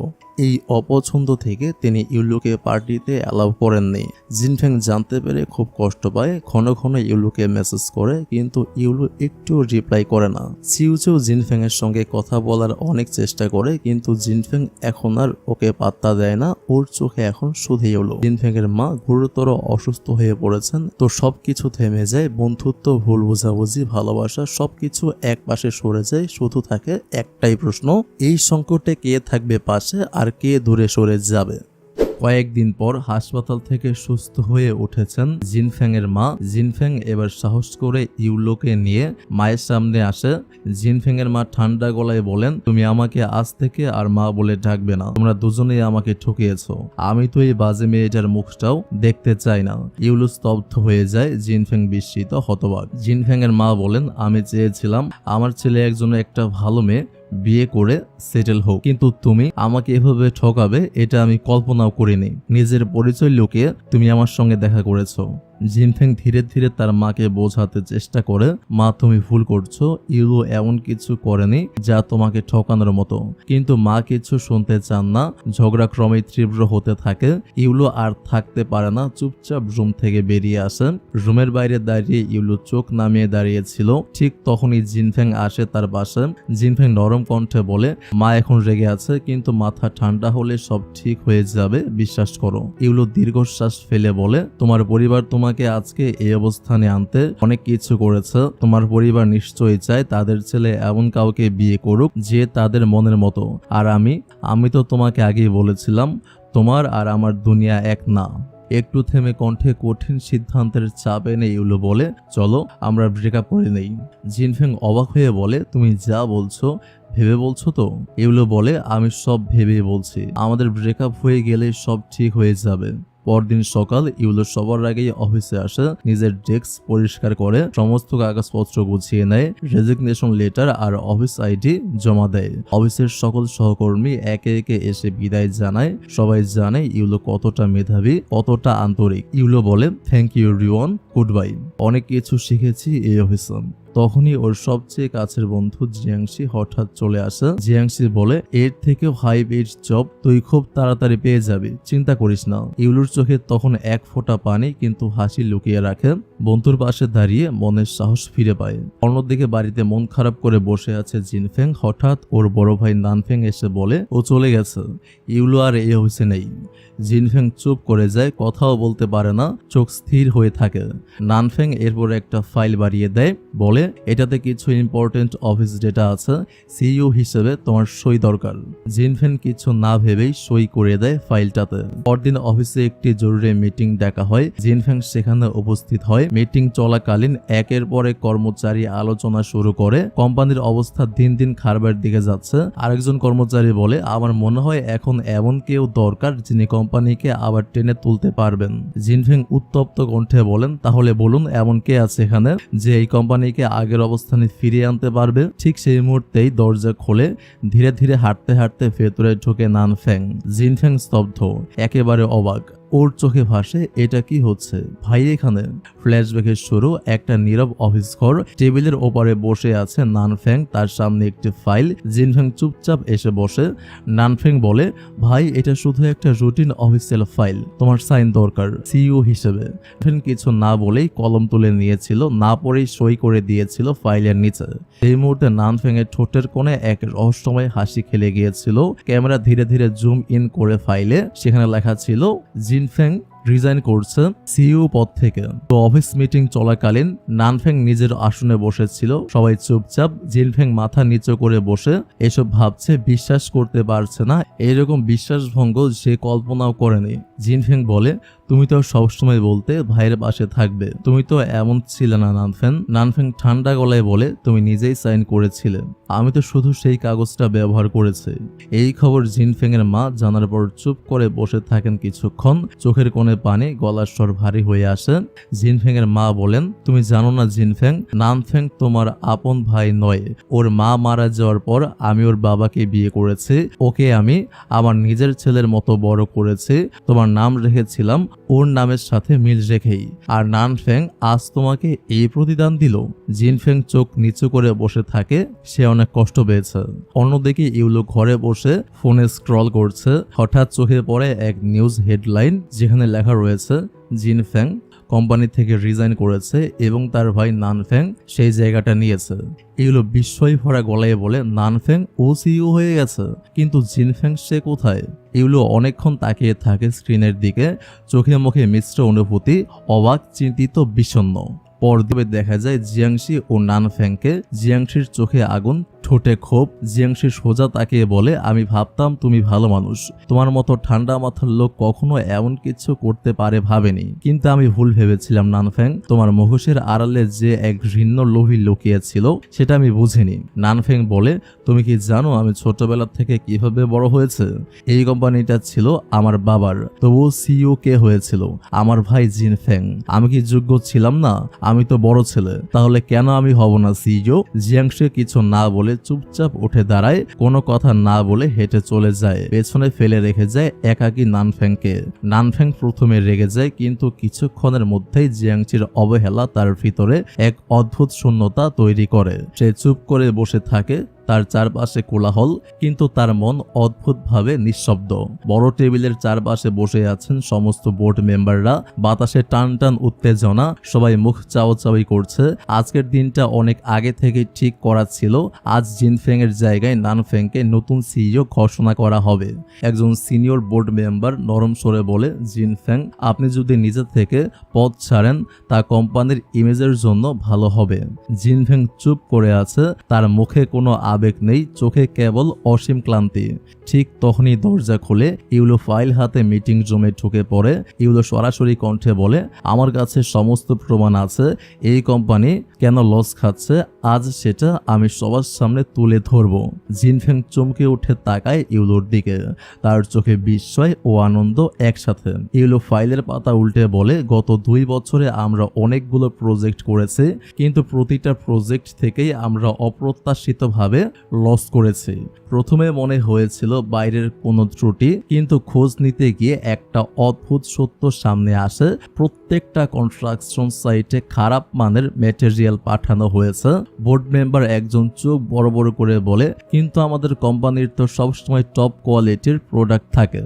এই অপছন্দ থেকে তিনি ইউলোকে পার্টিতে অ্যালাউ করেননি। জিনফেং জানতে পেরে খুব কষ্ট পায়, ঘন ঘন ইউলোকে মেসেজ করে, কিন্তু ইউলো একটু রিপ্লাই করে না। চিউ চিউ জিনফেং এর সঙ্গে কথা বলার অনেক চেষ্টা করে, কিন্তু জিনফেং এখন আর ওকে পাত্তা দেয় না। ওর চোখে এখন শুধু ইউলো। জিনফেং এর মা গুরুতর অসুস্থ হয়ে পড়েছেন, তো সবকিছু থেমে যায়। বন্ধুত্ব, ভুল বোঝাবুঝি, ভালোবাসা সবকিছু এক পাশে সরে যায়। শুধু থাকে একটাই প্রশ্ন, এই সংকটে কে থাকবে পাশে আর কে দূরে সরে যাবে? কয়েকদিন পর হাসপাতাল থেকে সুস্থ হয়ে উঠেছেন জিনফেং এর মা। জিনফেং এবার সাহস করে ইউলোকে নিয়ে মায়ের সামনে আসে। জিনফেং এর মা ঠান্ডা গলায় বলেন, তুমি আমাকে আজ থেকে আর মা বলে ডাকবে না, তোমরা দুজনেই আমাকে ঠকিয়েছো। আমি তো এই বাজে মেয়েটার মুখটাও দেখতে চাই না। ইউলো স্তব্ধ হয়ে যায়। জিনফেং বিস্মিত, হতবাক। জিনফেং এর মা বলেন, আমি চেয়েছিলাম আমার ছেলে একজন একটা ভালো মেয়ে বিয়ে করে সেটেল হোক, কিন্তু তুমি আমাকে এভাবে ঠকাবে এটা আমি কল্পনাও করিনি। নিজের পরিচয় লুকিয়ে তুমি আমার সঙ্গে দেখা করেছো। জিনফেং ধীরে ধীরে তার মাকে বোঝাতে চেষ্টা করে, মা তুমি ভুল করছো, ইউলো এমন কিছু করেনি যা তোমাকে ঠকানোর মতো। কিন্তু মা কিছু শুনতে চান না। ঝগড়া ক্রমেই তীব্র হতে থাকে। ইউলো আর থাকতে পারে না, চুপচাপ রুম থেকে বেরিয়ে আসে। রুমের বাইরে দাঁড়িয়ে ইউলো চোখ নামিয়ে দাঁড়িয়েছিল। ঠিক তখনই জিনফেং আসে তার বাসায়। জিনফেং নরম কণ্ঠে বলে, মা এখন রেগে আছে, কিন্তু মাথা ঠান্ডা হলে সব ঠিক হয়ে যাবে, বিশ্বাস করো। ইউলো দীর্ঘশ্বাস ফেলে বলে, তোমার পরিবার তোমাকে আজকে এই অবস্থানে আনতে অনেক কিছু করেছে। তোমার পরিবার নিশ্চয়ই চায় তাদের ছেলে এমন কাউকে বিয়ে করুক যে তাদের মনের মতো। আর আমি তো তোমাকে আগেই বলেছিলাম, তোমার আর আমার দুনিয়া এক না। একটু থেমে কণ্ঠে কঠিন সিদ্ধান্তের চাপ এনে ইউলো বলে, চলো আমরা ব্রেকআপ করে নেই। জিনফেং অবাক হয়ে বলে, তুমি যা বলছো ভেবে বলছো তো? ইউলো বলে, আমি সব ভেবে বলছি। আমাদের ব্রেকআপ হয়ে গেলে সব ঠিক হয়ে যাবে। পরদিন সকাল ইউলো সবার আগেই অফিসে আসে। নিজের ডেস্ক পরিষ্কার করে সমস্ত কাগজপত্র গুছিয়ে নেয়, রেজিগনেশন লেটার আর অফিস আইডি জমা দেয়। অফিসের সকল সহকর্মী একে একে এসে বিদায় জানায়। সবাই জানে ইউলো কতটা মেধাবী, কতটা আন্তরিক। ইউলো বলে, thank you everyone, goodbye. অনেক কিছু শিখেছি এই অফিসে। তখনই ওর সবচেয়ে কাছের বন্ধু জিয়াংশি হঠাৎ চলে আসে। জিয়াংশি বলে, এর থেকেও হাই পেইড জব তুই খুব তাড়াতাড়ি পেয়ে যাবি, চিন্তা করিস না। ইউলুর চোখে তখন এক ফোঁটা পানি, কিন্তু হাসি লুকিয়ে রাখে। বন্ধুর পাশে দাঁড়িয়ে মনের সাহস ফিরে পায়। অন্যদিকে বাড়িতে মন খারাপ করে বসে আছে জিনফেং। হঠাৎ ওর বড় ভাই নানফেং এসে বলে, ও চলে গেছে, ইউলো আর এই অফিসে নেই। জিনফেং চুপ করে যায়, কথাও বলতে পারে না, চোখ স্থির হয়ে থাকে। নানফেং এরপর একটা ফাইল বাড়িয়ে দেয়, বলে, এটাতে কিছু ইম্পর্টেন্ট অফিস ডেটা আছে, সিইও হিসেবে তোমার সই দরকার। জিনফেং কিছু না ভেবেই সই করে দেয় ফাইলটাতে। পরদিন অফিসে একটি জরুরি মিটিং ডাকা হয়। জিনফেং সেখানে উপস্থিত হয়। মিটিং চলাকালীন একের পর এক কর্মচারী আলোচনা শুরু করে। কোম্পানির অবস্থা দিন দিন খারাপের দিকে যাচ্ছে। আরেকজন কর্মচারী বলে, আমার মনে হয় এখন এমন কেউ দরকার যিনি কোম্পানিকে আবার টেনে তুলতে পারবেন। জিনফেং উত্তপ্ত কণ্ঠে বলেন, তাহলে বলুন এমন কে আছে এখানে যে এই কোম্পানিকে আগের অবস্থানে ফিরিয়ে আনতে পারবে। ঠিক সেই মুহূর্তেই দরজা খোলে। ধীরে ধীরে হাঁটতে হাঁটতে ভেতরে ঢোকে নানফেং। জিনফেং স্তব্ধ, একেবারে অবাক। ওর চোখে ভাসে, এটা কি হচ্ছে ভাই এখানে? ফ্ল্যাশব্যাকের শুরু। একটা নীরব অফিস ঘর। টেবিলের ওপারে বসে আছে নানফেং, তার সামনে একটি ফাইল। জিনফেং চুপচাপ এসে বসে। নানফেং বলে, ভাই এটা শুধু একটা রুটিন অফিসিয়াল ফাইল, তোমার সাইন দরকার সিইও হিসেবে। নানফেং কিছু না বলেই কলম তুলে নিয়েছিল, না পড়েই সই করে দিয়েছিল ফাইলের নিচে। এই মুহূর্তে নানফেং এর ঠোঁটের কোণে এক রহস্যময় হাসি খেলে গিয়েছিল। ক্যামেরা ধীরে ধীরে জুম ইন করে ফাইলে সেখানে লেখা ছিল, জিনফেং রিজাইন করছে সিইও পদ থেকে। তো অফিস মিটিং চলাকালীন নানফেং নিজের আসনে বসেছিল। সবাই চুপচাপ। জিনফেং মাথা নিচু করে বসে এসব ভাবছে, বিশ্বাস করতে পারছে না। এইরকম বিশ্বাসভঙ্গ সে কল্পনাও করেনি। জিনফেং বলে, তুমি তো সবসময় বলতে ভাইয়ের পাশে থাকবে, তুমি তো এমন ছিলে না নানফেং। নানফেং ঠান্ডা গলায় বলে, তুমি নিজেই সাইন করেছিলে, আমি তো শুধু সেই কাগজটা ব্যবহার করেছি। এই খবর জিনফেং এর মা জানার পর চুপ করে বসে থাকেন কিছুক্ষণ। চোখের কোণে পানি, গলার স্বর ভারী হয়ে আসে। জিনফেং এর মা বলেন, তুমি জানো না জিনফেং, নানফেং তোমার আপন ভাই নয়। ওর মা মারা যাওয়ার পর আমি ওর বাবাকে বিয়ে করেছি। ওকে আমি আমার নিজের ছেলের মতো বড় করেছি। তোমার নাম রেখেছিলাম ওর নামের সাথে মিল রেখেই। আর নানফেং আজ তোমাকে এই প্রতিদান দিল। জিনফেং চোখ নিচু করে বসে থাকে। সে অনেক কষ্ট পেয়েছে। অন্যদিকে ইউলো ঘরে বসে ফোনে স্ক্রল করছে। হঠাৎ চোখে পড়ে এক নিউজ হেডলাইন, যেখানে লেখা রয়েছে, জিনফেং কোম্পানি থেকে রিজাইন করেছে এবং তার ভাই নানফেং সেই জায়গাটা নিয়েছে। এগুলো বিস্ময় ভরা গলায় বলে, নানফেং ও সিইও হয়ে গেছে, কিন্তু জিনফেং সে কোথায়? এগুলো অনেকক্ষণ তাকিয়ে থাকে স্ক্রিনের দিকে, চোখে মুখে মিশ্র অনুভূতি, অবাক, চিন্তিত, বিষণ্ণ। পরদিকে দেখা যায় জিয়াংশি ও নানফেংকে। জিয়াংশির চোখে আগুন, ঠোঁটে ক্ষোভ। জিয়াংশি সোজা তাকিয়ে বলে, আমি ভাবতাম তুমি ভালো মানুষ, তোমার মতো ঠান্ডা মাথার লোক কখনো এমন কিছু করতে পারে ভাবেনি, কিন্তু আমি ভুল ভেবেছিলাম নানফেং। তোমার মুখোশের আড়ালে যে এক ঘৃণ্য লোভী লুকিয়েছিল সেটা আমি বুঝিনি। নানফেং বলে, তুমি কি জানো আমি ছোটবেলা থেকে কিভাবে বড় হয়েছে? এই কোম্পানিটা ছিল আমার বাবার, তবুও সিইও কে হয়েছিল? আমার ভাই জিনফেং। আমি কি যোগ্য ছিলাম না? আমি তো বড় ছেলে, তাহলে কেন আমি হব না সিইও? জিয়াংশি কিছু না বলে বলে চুপচাপ উঠে দাঁড়ায়, কোনো কথা না বলে হেঁটে চলে যায়, পেছনে ফেলে রেখে যায় একাকী নানফ্যাংকে। নানফ্যাং প্রথমে রেগে যায়, কিন্তু কিছুক্ষণের মধ্যেই জিয়াংচির অবহেলা তার ভিতরে এক অদ্ভুত শূন্যতা তৈরি করে। সে চুপ করে বসে থাকে, তার চারপাশে কোলাহল, কিন্তু তার মন অদ্ভুতভাবে নিঃশব্দ। বড় টেবিলের চারপাশে বসে আছেন সমস্ত বোর্ড মেম্বাররা, বাতাসে টান টান উত্তেজনা, সবাই মুখ চাওয়াচাওয়ি করছে। আজকের দিনটা অনেক আগে থেকে ঠিক করা ছিল, আজ জিনফেং এর জায়গায় নানফেংকে নতুন সিইও ঘোষণা করা হবে। একজন সিনিয়র বোর্ড মেম্বার নরম স্বরে বলে, জিনফেং, আপনি যদি নিজে থেকে পদ ছাড়েন তা কোম্পানির ইমেজের জন্য ভালো হবে। জিনফেং চুপ করে আছে, তার মুখে কোনো আবেগ নেই, চোখে কেবল অসীম ক্লান্তি। ঠিক তখনই দরজা খুলে ইউলো ফাইল হাতে মিটিং রুমে ঢুকে পড়ে। ইউলো সরাসরি কণ্ঠে বলে, আমার কাছে সমস্ত প্রমাণ আছে এই কোম্পানি কেন লস খাচ্ছে, আজ সেটা আমি সবার সামনে তুলে ধরব। জিনফেং চমকে উঠে তাকায় ইউলোর দিকে, তার চোখে বিস্ময় ও আনন্দ একসাথে। ইউলো ফাইলের পাতা উল্টে বলে, গত 2 বছরে আমরা অনেকগুলো প্রজেক্ট করেছি, কিন্তু প্রতিটা প্রজেক্ট থেকেই আমরা অপ্রত্যাশিতভাবে লস করেছি। প্রথমে মনে হয়েছিল বাইরের কোনো ত্রুটি, কিন্তু খোঁজ নিতে গিয়ে একটা অদ্ভুত সত্য সামনে আসে। প্রত্যেকটা কনস্ট্রাকশন সাইটে খারাপ মানের ম্যাটেরিয়াল পাঠানো হয়েছে। বোর্ড মেম্বার একজন চোখ বড় বড় করে বলে, কিন্তু আমাদের কোম্পানির তো সবসময় টপ কোয়ালিটির প্রোডাক্ট থাকে।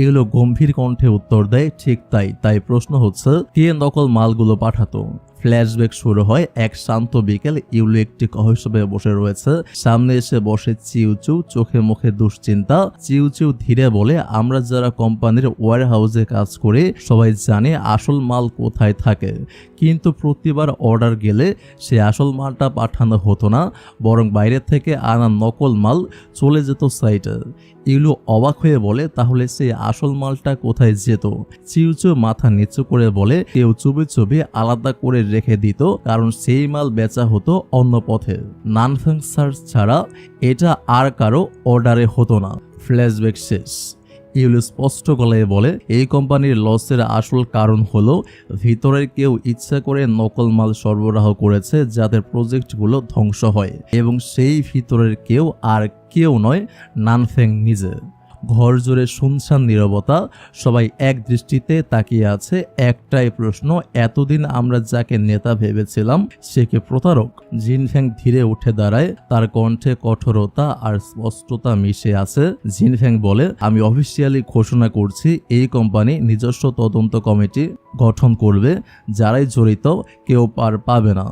এগুলো গম্ভীর কণ্ঠে উত্তর দেয়, ঠিক তাই প্রশ্ন হচ্ছে কে নকল মালগুলো পাঠাতো। ফ্ল্যাশব্যাক শুরু হয়, এক শান্ত বিকেল, ইউলো একটি কহিসবে বসে রয়েছে, সামনে এসে বসে চিউচু, চোখে মুখে দুশ্চিন্তা। চিউচু ধীরে বলে, আমরা যারা কোম্পানির ওয়্যার হাউসে কাজ করি সবাই জানে আসল মাল কোথায় থাকে, কিন্তু প্রতিবার অর্ডার গেলে সে আসল মালটা পাঠানো হতো না, বরং বাইরে থেকে আনা নকল মাল চলে যেত সাইটে। ইউলো অবাক হয়ে বলে, তাহলে সেই আসল মালটা কোথায় যেত? চিউচু মাথা নিচু করে বলে, কেউ চুপি চুপি আলাদা করে রেখে দিত, কারণ সেই মাল বেচা হতো অন্য পথে। নানফেং স্যার ছাড়া এটা আর কারো অর্ডারে হতো না। ফ্ল্যাশব্যাক শেষ। ইউলো স্পষ্ট গলায় বলে, এই কোম্পানির লসের আসল কারণ হলো ভিতরের কেউ ইচ্ছা করে নকল মাল সরবরাহ করেছে যাতে প্রজেক্টগুলো ধ্বংস হয়, এবং সেই ভিতরের কেউ আর কেউ নয়, নানফেং নিজে। ঘর জুড়ে শুনশান নীরবতা, সবাই এক দৃষ্টিতে তাকিয়ে আছে। একটাই প্রশ্ন, এতদিন আমরা যাকে নেতা ভেবেছিলাম সে কি প্রতারক? জিনফেং ধীরে উঠে দাঁড়ায়, তার কণ্ঠে কঠোরতা আর স্পষ্টতা মিশে আছে। জিনফেং বলে, আমি অফিসিয়ালি ঘোষণা করছি এই কোম্পানি নিজস্ব তদন্ত কমিটি গঠন করবে, যারাই জড়িত কেউ পার পাবে না।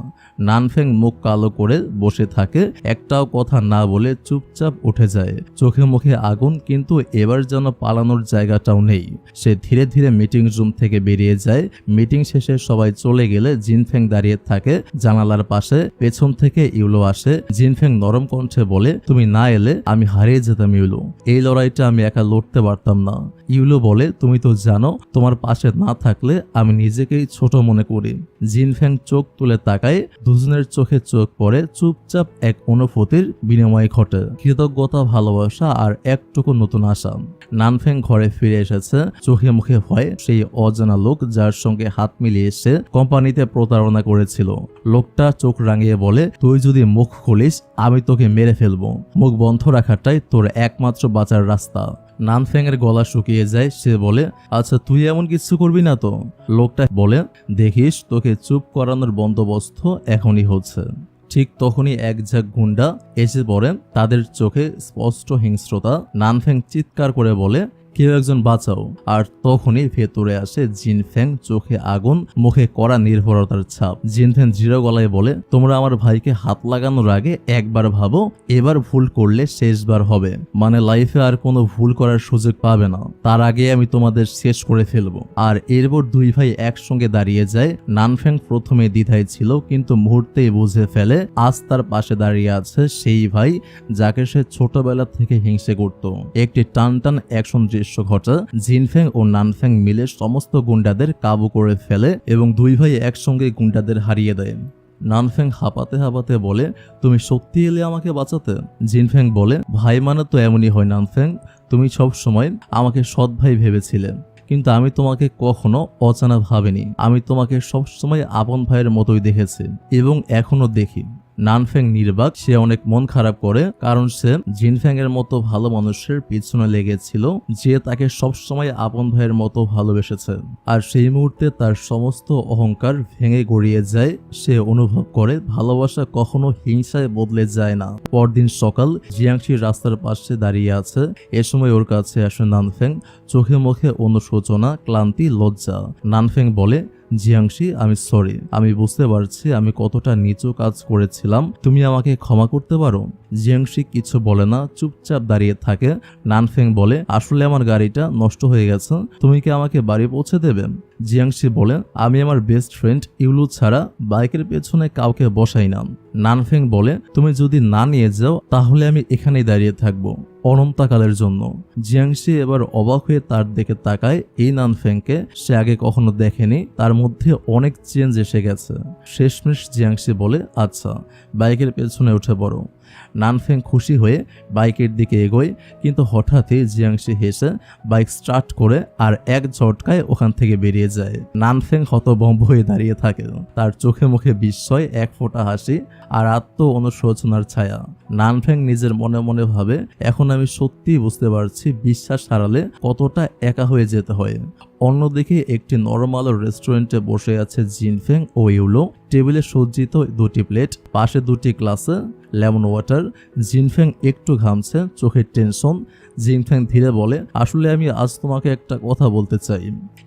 নানফেং মুখ কালো করে বসে থাকে, একটাও কথা না বলে চুপচাপ উঠে যায়, চোখে মুখে আগুন, কিন্তু এবার যেন পালানোর জায়গাটাও নেই। সে ধীরে ধীরে মিটিং রুম থেকে বেরিয়ে যায়। মিটিং শেষে সবাই চলে গেলে জিনফেং দাঁড়িয়ে থাকে জানালার পাশে, পেছন থেকে ইউলো আসে। জিনফেং নরম কণ্ঠে বলে, তুমি না এলে আমি হারিয়ে যেতাম ইউলো, এই লড়াইটা আমি একা লড়তে পারতাম না। ইউলো বলে, তুমি তো জানো তোমার পাশে না থাকলে আমি নিজেকেই ছোট মনে করি। জিনফেং চোখ তুলে তাকায়, দুজনের চোখে চোখ পড়ে, চুপচাপ এক অনুভূতির বিনিময় ঘটে, কৃতজ্ঞতা, ভালোবাসা আর একটুকু নতুন আশা। নানফেং ঘরে ফিরে এসেছে, চোখে মুখে ভয়। সেই অজানা লোক যার সঙ্গে হাত মিলিয়ে এসে কোম্পানিতে প্রতারণা করেছিল। লোকটা চোখ রাঙিয়ে বলে, তুই যদি মুখ খুলিস আমি তোকে মেরে ফেলবো, মুখ বন্ধ রাখাটাই তোর একমাত্র বাঁচার রাস্তা। নানফেং এর গলা শুকিয়ে যায়, সে বলে, আচ্ছা তুই এমন কিছু করবি না তো? লোকটা বলে, দেখিস তোকে চুপ করানোর বন্দোবস্ত এখনই হচ্ছে। ঠিক তখনই এক ঝাঁক গুন্ডা এসে পড়ে, তাদের চোখে স্পষ্ট হিংস্রতা। নানফেং চিৎকার করে বলে, কেউ একজন বাঁচাও। আর তখনই ভেতরে আসে জিনফেং, চোখে আগুন, মুখে কড়া নির্ভরতার ছাপ। জিনফেং দৃঢ় গলায় বলে, তোমরা আমার ভাইকে হাত লাগানোর আগে একবার ভাবো, এবার ভুল করলে শেষবার হবে, মানে লাইফে আর কোনো ভুল করার সুযোগ পাবে না, তার আগে আমি তোমাদের শেষ করে ফেলবো। আর এরপর দুই ভাই একসঙ্গে দাঁড়িয়ে যায়। নানফেং প্রথমে দ্বিধায় ছিল, কিন্তু মুহূর্তেই বুঝে ফেলে আজ তার পাশে দাঁড়িয়ে আছে সেই ভাই যাকে সে ছোটবেলা থেকে হিংসে করত। একটি টান টান অ্যাকশন ঘটে, জিনফেং ও নানফেং মিলে সমস্ত গুন্ডাদের কাবু করে ফেলে এবং দুই ভাই একসঙ্গে গুন্ডাদের হারিয়ে দেয়। নানফেং হাঁপাতে হাঁপাতে বলে, তুমি সত্যি এলে আমাকে বাঁচাতে? জিনফেং বলে, ভাই মানে তো এমনই হয় নানফেং, তুমি সব সময় আমাকে সৎ ভাই ভেবেছিলে, কিন্তু আমি তোমাকে কখনো অজানা ভাবিনি। আমি তোমাকে সবসময় আপন ভাইয়ের মতোই দেখেছি এবং এখনো দেখি। নানফেং নির্বাক, সে অনেক মন খারাপ করে, কারণ সে জিনফেং এর মতো ভালো মানুষের পিছনে লেগেছিল যে তাকে সবসময় আপন ভাইয়ের মতো ভালোবেসেছে। আর সেই মুহূর্তে তার সমস্ত অহংকার ভেঙে গড়িয়ে যায়। সে অনুভব করে ভালোবাসা কখনো হিংসায় বদলে যায় না। পরদিন সকাল, জিয়াংশি রাস্তার পাশে দাঁড়িয়ে আছে। এ সময় ওর কাছে আসে নানফেং, চোখে মুখে অনুশোচনা, ক্লান্তি, লজ্জা। নানফেং বলে, জিয়াংশি, আমি সরি, আমি বুঝতে পারছি আমি কতটা নিচু কাজ করেছিলাম, তুমি আমাকে ক্ষমা করতে পারো? জিয়াংশি কিছু বলে না, চুপচাপ দাঁড়িয়ে থাকে। নানফেং বলে, আসলে আমার গাড়িটা নষ্ট হয়ে গেছে, তুমি কি আমাকে বাড়ি পৌঁছে দেবে? জিয়াংশি বলে, আমি আমার বেস্ট ফ্রেন্ড ইউলু ছাড়া বাইকের পেছনে কাউকে বসাই না। নানফেং বলে, তুমি যদি না নিয়ে যাও তাহলে আমি এখানেই দাঁড়িয়ে থাকবো অনন্তকালের জন্য। জিয়াংশি এবার অবাক হয়ে তার দিকে তাকায়। এই নানফেংকে সে আগে কখনো দেখেনি, তার মধ্যে অনেক চেঞ্জ এসে গেছে। শেষমেশ জিয়াংশি বলে, আচ্ছা, বাইকের পেছনে উঠে পড়ো। নানফেং খুশি হয়ে বাইকের দিকে এগোয়, কিন্তু হঠাৎই জিয়াংশি হেসে বাইক স্টার্ট করে আর এক ঝটকায় ওখান থেকে বেরিয়ে যায়। নানফেং হতভম্ব হয়ে দাঁড়িয়ে থাকে, তার চোখে মুখে বিস্ময়, এক ফোঁটা হাসি আর আত্ম অনুশোচনার ছায়া। নানফেং নিজের মনে মনে ভাবে, এখন আমি সত্যিই বুঝতে পারছি বিশ্বাস হারালে কতটা একা হয়ে যেতে হয়। অন্যদিকে একটি নরমাল রেস্টুরেন্টে বসে আছে জিনফেং ও ইউলো। টেবিলে সজ্জিত দুটি প্লেট, পাশে দুটি গ্লাসে লেমন ওয়াটার। জিনফেং একটু ঘামছে, চোখের টেনশন। জিনফেং ধীরে বলে, আসলে আমি আজ তোমাকে একটা কথা বলতে চাই।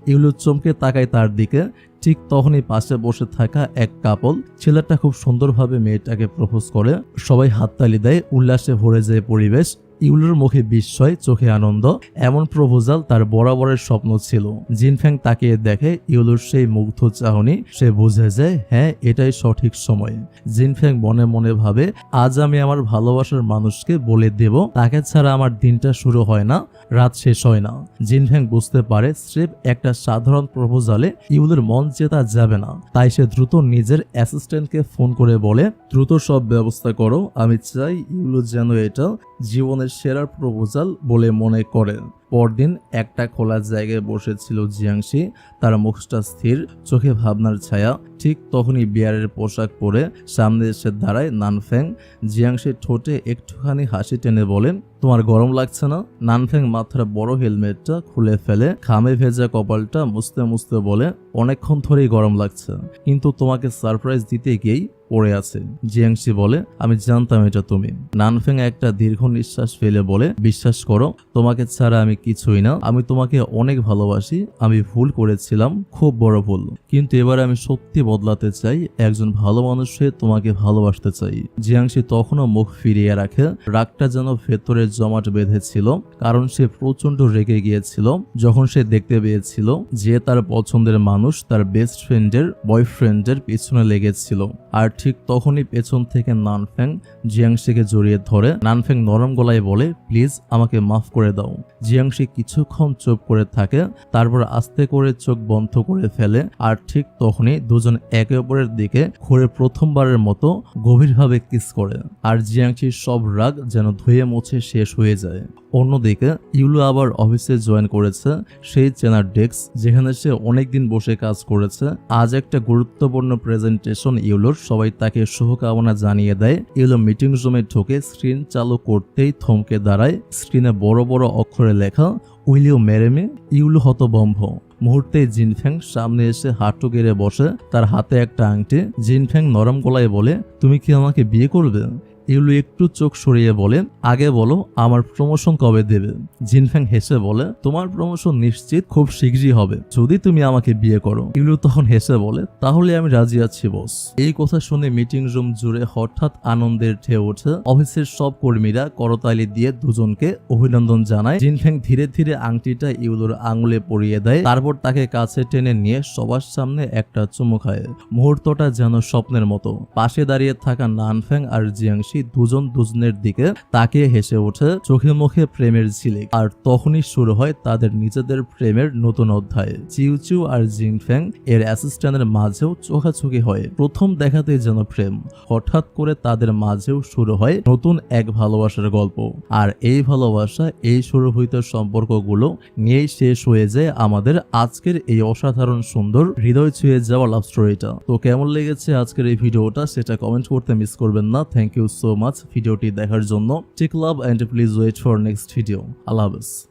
ইউলো চমকে তাকায় তার দিকে। ঠিক তখনই পাশে বসে থাকা এক কাপল, ছেলেটা খুব সুন্দরভাবে মেয়েটাকে প্রপোজ করে। সবাই হাততালি দেয়, উল্লাসে ভরে যায় পরিবেশ। ইউলোর মুখে বিস্ময়, চোখে আনন্দ। এমন প্রপোজাল তার বরাবরের স্বপ্ন ছিল। জিনফেং তাকিয়ে দেখে ইউলোর সেই মুগ্ধ চাহনি। সে বুঝে যায়, হ্যাঁ, এটাই সঠিক সময়। জিনফেং মনে মনে ভাবে, আজ আমি আমার ভালোবাসার মানুষকে বলে দেব, তাকে ছাড়া আমার দিনটা শুরু হয় না, রাত শেষ হয় না। জিনফেং বুঝতে পারে স্রেফ একটা সাধারণ প্রপোজালে ইউলোর মন জেতা যাবে না। তাই সে দ্রুত নিজের অ্যাসিস্ট্যান্টকে ফোন করে বলে, দ্রুত সব ব্যবস্থা করো, আমি চাই ইউলো যেন এটা জীবনের সেরা প্রপোজাল বলে মনে করে। পরদিন একটা খোলা জায়গায় বসেছিল জিয়াংশি, তার মুখটা স্থির, চোখে ভাবনার ছায়া। ঠিক তখনই বিয়ারের পোশাক পরে সামনে এসে দাঁড়ায় নানফেং। জিয়াংশি ঠোঁটে একটুখানি হাসি টেনে বলেন, তোমার গরম লাগছে না? নানফেং মাথার বড় হেলমেটটা খুলে ফেলে, ঘামে ভেজা কপালটা মুছতে মুছতে বলে, অনেকক্ষণ ধরেই গরম লাগছে, কিন্তু তোমাকে সারপ্রাইজ দিতে গিয়েই পড়ে আছে। জিয়াংশি বলে, আমি জানতাম এটা তুমি। নানফেং একটা দীর্ঘ নিঃশ্বাস ফেলে বলে, বিশ্বাস করো, তোমাকে ছাড়া আমি কিছুই না, আমি তোমাকে অনেক ভালোবাসি, আমি ভুল করেছিলাম, খুব বড় ভুল, কিন্তু এবার আমি সত্যি বদলাতে চাই, একজন ভালো মানুষ হয়ে তোমাকে ভালোবাসতে চাই। জিয়াংশি তখনও মুখ ফিরিয়ে রাখে, রাগটা যেন ভেতরে জমাট বেঁধেছিল, কারণ সে প্রচন্ড রেগে গিয়েছিল যখন সে দেখতে পেয়েছিল যে তার পছন্দের মানুষ তার বেস্ট ফ্রেন্ডের বয়ফ্রেন্ডের পিছনে লেগেছিল। আর ঠিক তখনই পেছন থেকে নানফেং জিয়াংশিকে জড়িয়ে ধরে। নানফেং নরম গলায় বলে, প্লিজ আমাকে মাফ করে দাও। জিয়াংশি কিছুক্ষণ চুপ করে থাকে, তারপর আস্তে করে চোখ বন্ধ করে ফেলে। আর ঠিক তখনই দুজন একে অপরের দিকে ঘুরে প্রথমবারের মতো গভীরভাবে কিস করে। আর জিয়াংশির সব রাগ যেন ধুয়ে মুছে শেষ হয়ে যায়। অন্যদিকে ইউলো আবার অফিসে জয়েন করেছে, সেই চেনার ডেস্ক যেখানে সে অনেকদিন বসে কাজ করেছে। আজ একটা গুরুত্বপূর্ণ প্রেজেন্টেশন ইউলোর, সবাই তাকে শুভকামনা জানিয়ে দেয়। ইউলো মিটিং রুমে ঢুকে স্ক্রিন চালু করতেই থমকে দাঁড়ায়। স্ক্রিনে বড় বড় অক্ষরে লেখা, will you marry me? Yulo হতভম্ব। মুহূর্তেই জিনফেং সামনে এসে হাঁটু গেড়ে বসে, তার হাতে একটা আংটি। জিনফেং নরম গলায় বলে, তুমি কি আমাকে বিয়ে করবে? ইউলু একটু চোখ সরিয়ে বলে, আগে বলো আমার প্রমোশন কবে দেবে? জিনফেং হেসে বলে, তোমার প্রমোশন নিশ্চিত খুব শীঘ্রই হবে যদি তুমি আমাকে বিয়ে করো। ইউলু তখন হেসে বলে, তাহলে আমি রাজি আছি বস। এই কথা শুনে মিটিং রুম জুড়ে হঠাৎ আনন্দের ঢেউ ওঠে। অফিসের সব কর্মীরা করতালি দিয়ে দুজনকে অভিনন্দন জানায়। জিনফেং ধীরে ধীরে আংটিটা ইউলুর আঙুলে পরিয়ে দেয়, তারপর তাকে কাছে টেনে নিয়ে সবার সামনে একটা চুমু খায়। মুহূর্তটা যেন স্বপ্নের মতো। পাশে দাঁড়িয়ে থাকা নানফেং আর জিয়াংশি দেখি দুজন দুজনের দিকে তাকিয়ে হেসে ওঠে, চোখে মুখে প্রেমের ঝিলিক। আর তখনই শুরু হয় তাদের নিজেদের প্রেমের নতুন অধ্যায়। চিউচু আর জিনফ্যাং এর অ্যাসিস্ট্যান্টের মাঝেও চোখাচোখি হয়। প্রথম দেখাতেই যেন প্রেম। হঠাৎ করে তাদের মাঝেও শুরু হয় নতুন এক ভালোবাসার গল্প। আর এই ভালোবাসা, এই সুরভিত সম্পর্কগুলো নিয়েই শেষ হয়ে যায় আমাদের আজকের এই অসাধারণ সুন্দর হৃদয় ছুঁয়ে যাওয়া লাভ স্টোরিটা। তো কেমন লেগেছে আজকের এই ভিডিওটা সেটা কমেন্ট করতে মিস করবেন না। থ্যাংক ইউ সো মাচ ভিডিওটি দেখার জন্য। Take love and please wait for next video. আল্লাহ হাফেজ।